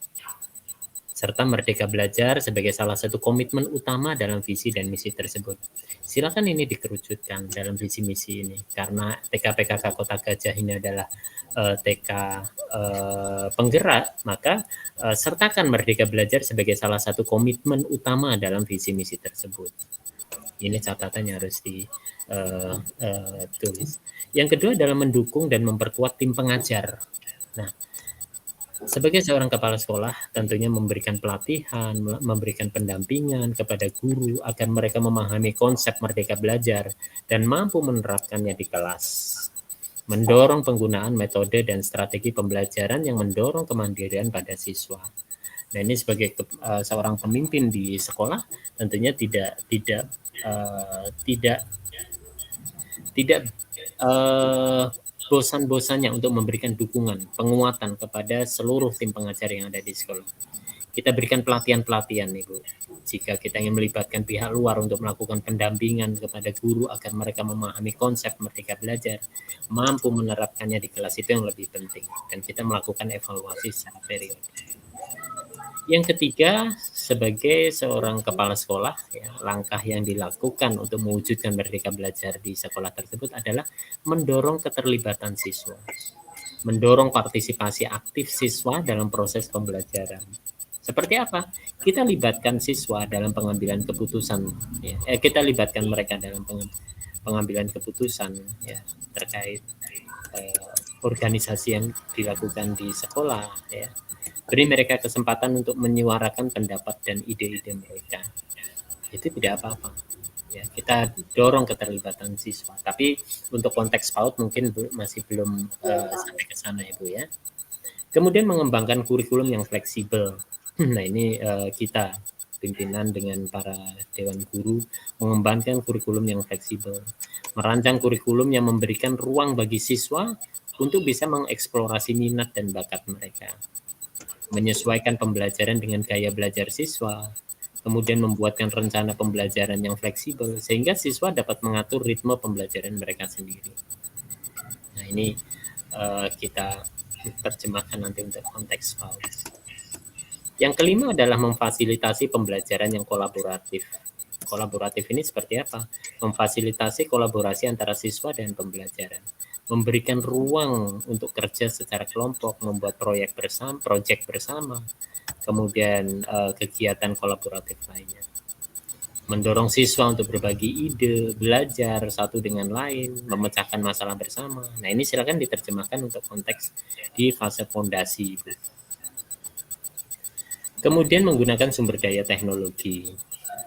Serta merdeka belajar sebagai salah satu komitmen utama dalam visi dan misi tersebut. Silakan ini dikerucutkan dalam visi misi ini. Karena TK PKK Kota Gajah ini adalah TK penggerak, maka sertakan merdeka belajar sebagai salah satu komitmen utama dalam visi misi tersebut. Ini catatan yang harus ditulis. Yang kedua adalah mendukung dan memperkuat tim pengajar. Nah, sebagai seorang kepala sekolah tentunya memberikan pelatihan, memberikan pendampingan kepada guru agar mereka memahami konsep merdeka belajar dan mampu menerapkannya di kelas. Mendorong penggunaan metode dan strategi pembelajaran yang mendorong kemandirian pada siswa. Nah, ini sebagai seorang pemimpin di sekolah tentunya tidak bosan-bosannya untuk memberikan dukungan, penguatan kepada seluruh tim pengajar yang ada di sekolah. Kita berikan pelatihan-pelatihan nih Bu. Jika kita ingin melibatkan pihak luar untuk melakukan pendampingan kepada guru agar mereka memahami konsep merdeka belajar, mampu menerapkannya di kelas, itu yang lebih penting. Dan kita melakukan evaluasi secara periodik. Yang ketiga, sebagai seorang kepala sekolah, ya, langkah yang dilakukan untuk mewujudkan merdeka belajar di sekolah tersebut adalah mendorong keterlibatan siswa. mendorong partisipasi aktif siswa dalam proses pembelajaran. Seperti apa? Kita libatkan siswa dalam pengambilan keputusan, ya. Kita libatkan mereka dalam pengambilan keputusan, ya, terkait organisasi yang dilakukan di sekolah, ya. Beri mereka kesempatan untuk menyuarakan pendapat dan ide-ide mereka. Itu tidak apa-apa. Ya, kita dorong keterlibatan siswa. Tapi untuk konteks PAUD mungkin masih belum sampai ke sana, Ibu, ya. Kemudian mengembangkan kurikulum yang fleksibel. Nah, ini kita pimpinan dengan para dewan guru mengembangkan kurikulum yang fleksibel. Merancang kurikulum yang memberikan ruang bagi siswa untuk bisa mengeksplorasi minat dan bakat mereka. Menyesuaikan pembelajaran dengan gaya belajar siswa, kemudian membuatkan rencana pembelajaran yang fleksibel sehingga siswa dapat mengatur ritme pembelajaran mereka sendiri. Nah, ini kita terjemahkan nanti untuk konteks PAUD. Yang kelima adalah memfasilitasi pembelajaran yang kolaboratif. Kolaboratif ini seperti apa? Memfasilitasi kolaborasi antara siswa dan pembelajaran. Memberikan ruang untuk kerja secara kelompok, membuat proyek bersama, kemudian kegiatan kolaboratif lainnya. Mendorong siswa untuk berbagi ide, belajar satu dengan lain, memecahkan masalah bersama. Nah, ini silakan diterjemahkan untuk konteks di fase fondasi. Kemudian menggunakan sumber daya teknologi.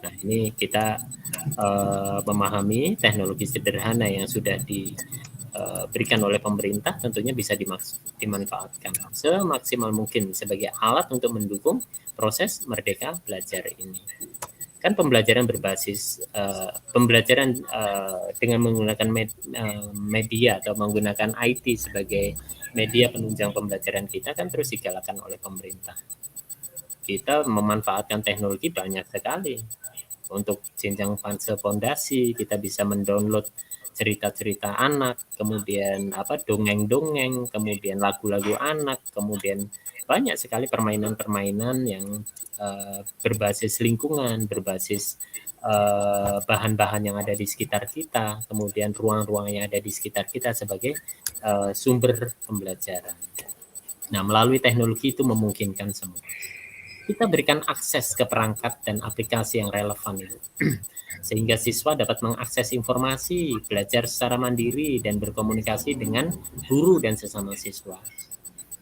Nah, ini kita memahami teknologi sederhana yang sudah diberikan oleh pemerintah tentunya bisa dimanfaatkan semaksimal mungkin sebagai alat untuk mendukung proses merdeka belajar ini. Kan pembelajaran berbasis dengan menggunakan media atau menggunakan IT sebagai media penunjang pembelajaran kita kan terus digalakan oleh pemerintah. Kita memanfaatkan teknologi banyak sekali. Untuk jenjang fase fondasi kita bisa mendownload cerita-cerita anak, kemudian dongeng-dongeng, kemudian lagu-lagu anak, kemudian banyak sekali permainan-permainan yang berbasis lingkungan, berbasis bahan-bahan yang ada di sekitar kita, kemudian ruang-ruang yang ada di sekitar kita sebagai sumber pembelajaran. Nah, melalui teknologi itu memungkinkan semua. Kita berikan akses ke perangkat dan aplikasi yang relevan itu. Sehingga siswa dapat mengakses informasi, belajar secara mandiri, dan berkomunikasi dengan guru dan sesama siswa.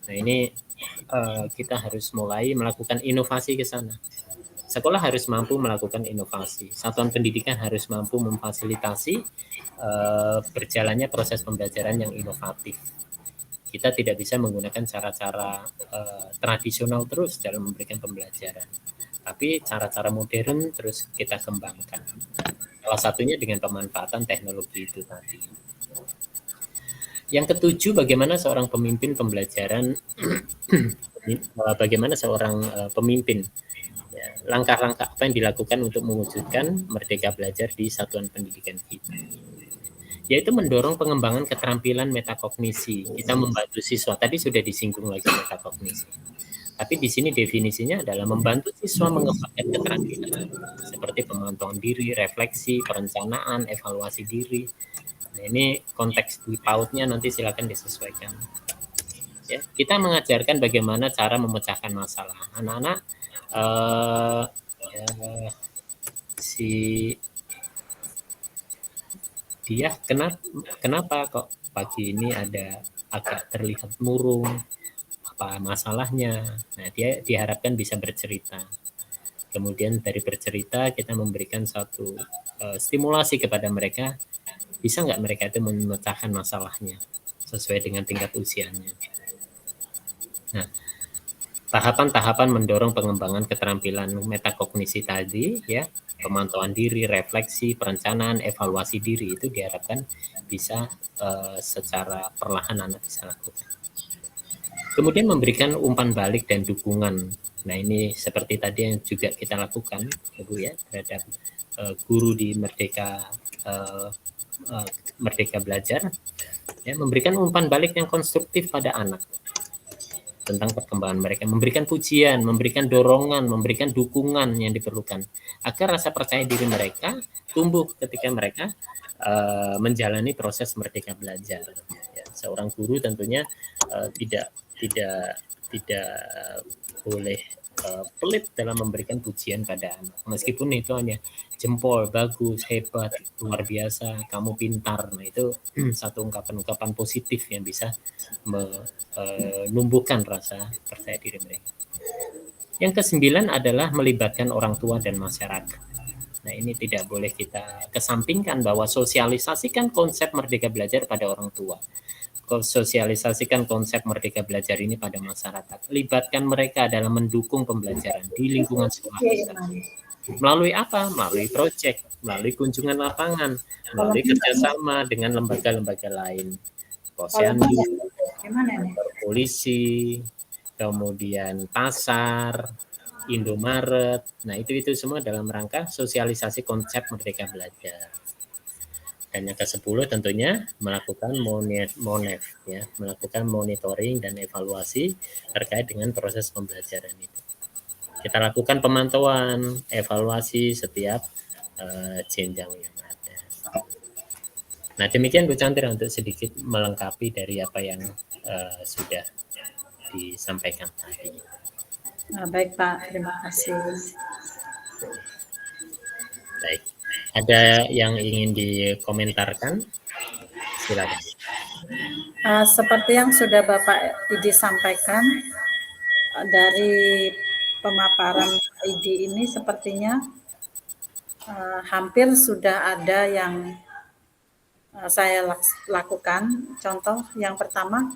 Nah, ini kita harus mulai melakukan inovasi ke sana. Sekolah harus mampu melakukan inovasi. Satuan pendidikan harus mampu memfasilitasi berjalannya proses pembelajaran yang inovatif. Kita tidak bisa menggunakan cara-cara tradisional terus dalam memberikan pembelajaran. Tapi cara-cara modern terus kita kembangkan. Salah satunya dengan pemanfaatan teknologi itu tadi. Yang ketujuh, bagaimana seorang pemimpin pembelajaran, bagaimana seorang pemimpin, ya, langkah-langkah apa yang dilakukan untuk mewujudkan merdeka belajar di satuan pendidikan kita. Yaitu mendorong pengembangan keterampilan metakognisi. Kita membantu siswa, tadi sudah disinggung lagi metakognisi. Tapi di sini definisinya adalah membantu siswa mengembangkan keterampilan seperti pemantauan diri, refleksi, perencanaan, evaluasi diri. Nah, ini konteks di PAUD-nya nanti silakan disesuaikan. Ya, kita mengajarkan bagaimana cara memecahkan masalah. Anak-anak dia kenapa kok pagi ini ada agak terlihat murung, apa masalahnya. Nah, dia diharapkan bisa bercerita. Kemudian dari bercerita kita memberikan satu stimulasi kepada mereka, bisa nggak mereka itu memecahkan masalahnya sesuai dengan tingkat usianya. Nah, tahapan-tahapan mendorong pengembangan keterampilan metakognisi tadi, ya, pemantauan diri, refleksi, perencanaan, evaluasi diri itu diharapkan bisa secara perlahan anak bisa lakukan. Kemudian memberikan umpan balik dan dukungan. Nah, ini seperti tadi yang juga kita lakukan, Ibu, ya, terhadap guru di Merdeka Belajar, ya, memberikan umpan balik yang konstruktif pada anak tentang perkembangan mereka, memberikan pujian, memberikan dorongan, memberikan dukungan yang diperlukan agar rasa percaya diri mereka tumbuh ketika mereka menjalani proses merdeka belajar. Ya, Seorang guru tentunya tidak boleh pelit dalam memberikan pujian pada anak. Meskipun itu hanya jempol, bagus, hebat, luar biasa, kamu pintar. Nah, itu satu ungkapan-ungkapan positif yang bisa menumbuhkan rasa percaya diri mereka. Yang ke-9 adalah melibatkan orang tua dan masyarakat. Nah, ini tidak boleh kita kesampingkan bahwa sosialisasikan konsep merdeka belajar pada orang tua. Sosialisasikan konsep merdeka belajar ini pada masyarakat. Libatkan mereka dalam mendukung pembelajaran di lingkungan sekolah kita. Melalui apa? Melalui proyek, melalui kunjungan lapangan, melalui kerjasama dengan lembaga-lembaga lain. Posyandu, polisi, kemudian pasar, Indomaret. Nah, itu semua dalam rangka sosialisasi konsep merdeka belajar. Dan yang ke-10 tentunya melakukan melakukan monitoring dan evaluasi terkait dengan proses pembelajaran itu. Kita lakukan pemantauan, evaluasi setiap jenjang yang ada. Nah, demikian Bu Chandra untuk sedikit melengkapi dari apa yang sudah disampaikan tadi. Baik Pak, terima kasih. Baik. Ada yang ingin dikomentarkan? Silakan. Seperti yang sudah Bapak Idi sampaikan, dari pemaparan Idi ini sepertinya hampir sudah ada yang saya lakukan. Contoh yang pertama,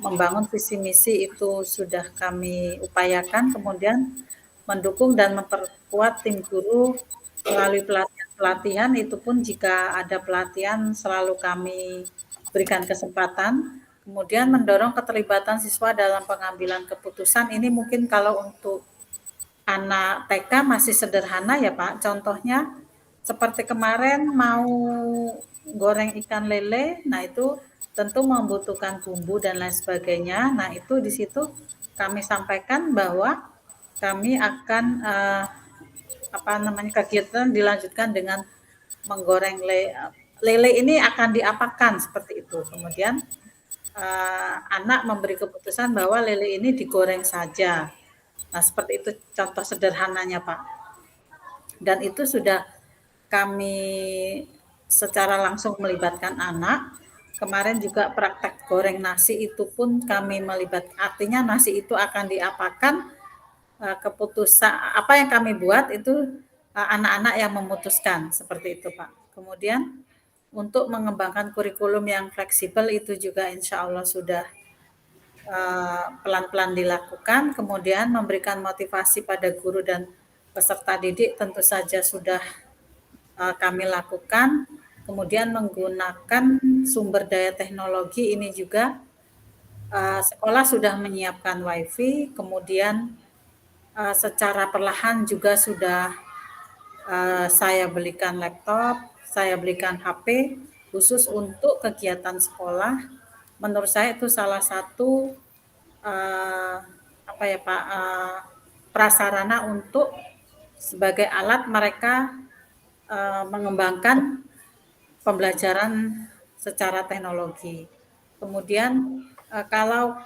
membangun visi misi itu sudah kami upayakan, kemudian mendukung dan memperkuat tim guru melalui pelatihan itu pun jika ada pelatihan selalu kami berikan kesempatan. Kemudian mendorong keterlibatan siswa dalam pengambilan keputusan. Ini mungkin kalau untuk anak TK masih sederhana ya Pak. Contohnya seperti kemarin mau goreng ikan lele, nah itu tentu membutuhkan bumbu dan lain sebagainya. Nah itu di situ kami sampaikan bahwa kami akan kegiatan dilanjutkan dengan menggoreng lele ini akan diapakan seperti itu. Kemudian anak memberi keputusan bahwa lele ini digoreng saja. Nah, seperti itu contoh sederhananya, Pak. Dan itu sudah kami secara langsung melibatkan anak. Kemarin juga praktek goreng nasi itu pun kami melibatkan, artinya nasi itu akan diapakan, keputusan apa yang kami buat itu anak-anak yang memutuskan seperti itu Pak. Kemudian untuk mengembangkan kurikulum yang fleksibel itu juga insya Allah sudah pelan-pelan dilakukan. Kemudian memberikan motivasi pada guru dan peserta didik tentu saja sudah kami lakukan. Kemudian menggunakan sumber daya teknologi ini juga sekolah sudah menyiapkan WiFi. Kemudian secara perlahan juga sudah saya belikan laptop, saya belikan HP khusus untuk kegiatan sekolah. Menurut saya itu salah satu prasarana untuk sebagai alat mereka mengembangkan pembelajaran secara teknologi. Kemudian kalau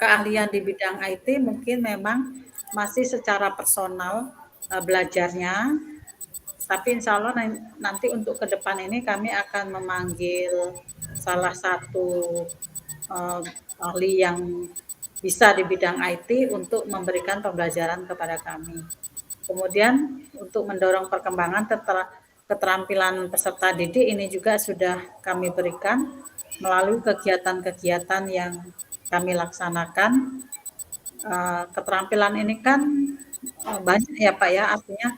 keahlian di bidang IT mungkin memang masih secara personal belajarnya, tapi insya Allah nanti untuk ke depan ini kami akan memanggil salah satu ahli yang bisa di bidang IT untuk memberikan pembelajaran kepada kami. Kemudian untuk mendorong perkembangan keterampilan peserta didik ini juga sudah kami berikan melalui kegiatan-kegiatan yang kami laksanakan. Keterampilan ini kan banyak ya Pak ya, artinya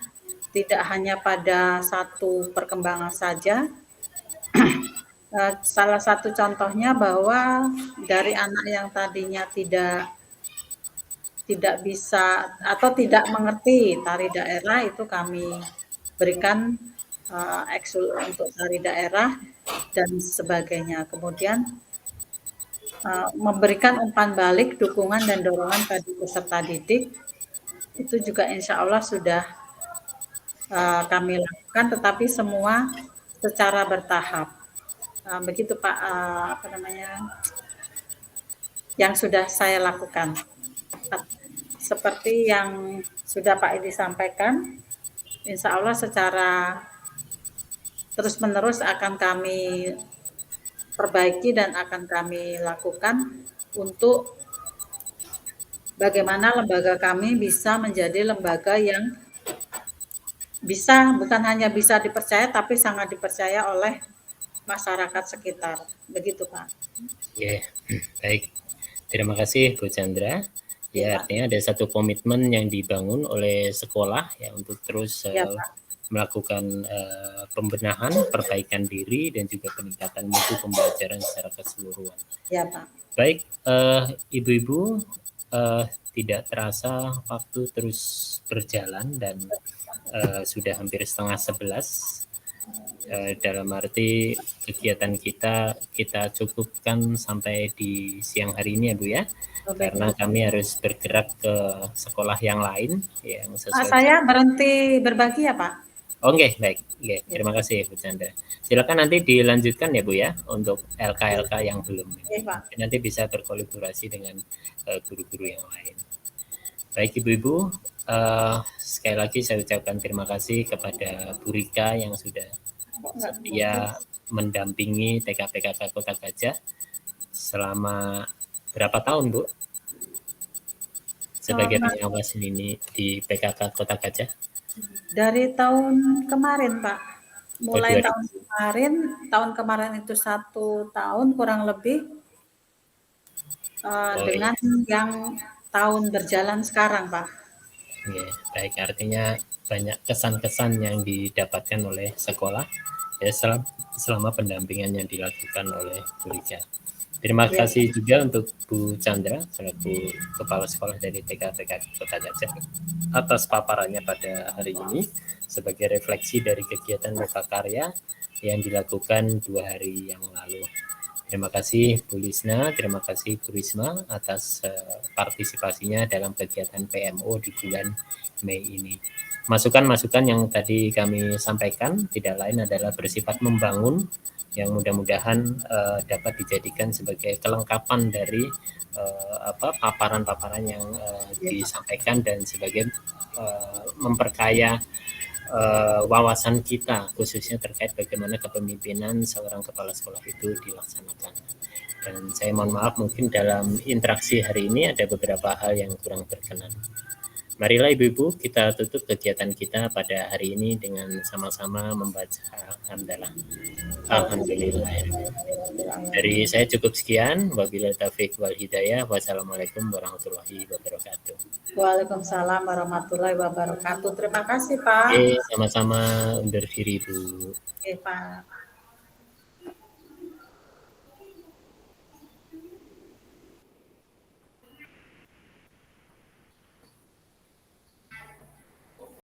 tidak hanya pada satu perkembangan saja. Salah satu contohnya bahwa dari anak yang tadinya tidak bisa atau tidak mengerti tari daerah itu kami berikan eksul untuk tari daerah dan sebagainya. Kemudian memberikan umpan balik, dukungan dan dorongan bagi peserta didik itu juga insya Allah sudah kami lakukan, tetapi semua secara bertahap. Begitu Pak, apa namanya, yang sudah saya lakukan. Seperti yang sudah Pak Edi sampaikan, insya Allah secara terus-menerus akan kami perbaiki dan akan kami lakukan untuk bagaimana lembaga kami bisa menjadi lembaga yang bisa, bukan hanya bisa dipercaya, tapi sangat dipercaya oleh masyarakat sekitar. Begitu Pak. Ya, baik. Terima kasih Bu Chandra. Ya, artinya ada satu komitmen yang dibangun oleh sekolah ya untuk terus Ya, Pak. melakukan pembenahan, perbaikan diri dan juga peningkatan mutu pembelajaran secara keseluruhan. Ya Pak. Baik, Ibu-ibu, tidak terasa waktu terus berjalan dan sudah hampir setengah 11. Dalam arti kegiatan kita cukupkan sampai di siang hari ini ya Bu ya, karena kami harus bergerak ke sekolah yang lain yang sesuai. Saya berhenti berbagi ya Pak. Oke, baik. Oke, terima kasih Bu Chandra. Silakan nanti dilanjutkan ya Bu ya untuk LK-LK yang belum. Pak. Nanti bisa berkolaborasi dengan guru-guru yang lain. Baik Ibu-ibu, sekali lagi saya ucapkan terima kasih kepada Bu Rika yang sudah setia mendampingi TK-PKK Kota Gajah selama berapa tahun Bu? Sebagai pengawas ini di PKK Kota Gajah? Dari tahun kemarin Pak. Mulai tahun kemarin itu 1 tahun kurang lebih dengan yang tahun berjalan sekarang Pak. Ya, baik, artinya banyak kesan-kesan yang didapatkan oleh sekolah ya selama pendampingan yang dilakukan oleh Bu Rika. Terima kasih juga untuk Bu Chandra selaku Kepala Sekolah dari TK-PKK Kota Gajah atas paparannya pada hari ini sebagai refleksi dari kegiatan Loka Karya yang dilakukan 2 hari yang lalu. Terima kasih Bu Lisna, terima kasih Bu Risma atas partisipasinya dalam kegiatan PMO di bulan Mei ini. Masukan-masukan yang tadi kami sampaikan tidak lain adalah bersifat membangun yang mudah-mudahan dapat dijadikan sebagai kelengkapan dari paparan-paparan yang disampaikan dan sebagai memperkaya wawasan kita khususnya terkait bagaimana kepemimpinan seorang kepala sekolah itu dilaksanakan. Dan saya mohon maaf mungkin dalam interaksi hari ini ada beberapa hal yang kurang berkenan. Marilah Ibu-ibu kita tutup kegiatan kita pada hari ini dengan sama-sama membaca hamdalah. Alhamdulillah. Dari saya cukup sekian. Wabillahi taufiq wal hidayah. Wassalamualaikum warahmatullahi wabarakatuh. Waalaikumsalam warahmatullahi wabarakatuh. Terima kasih Pak. Sama-sama undur diri Bu. Pak.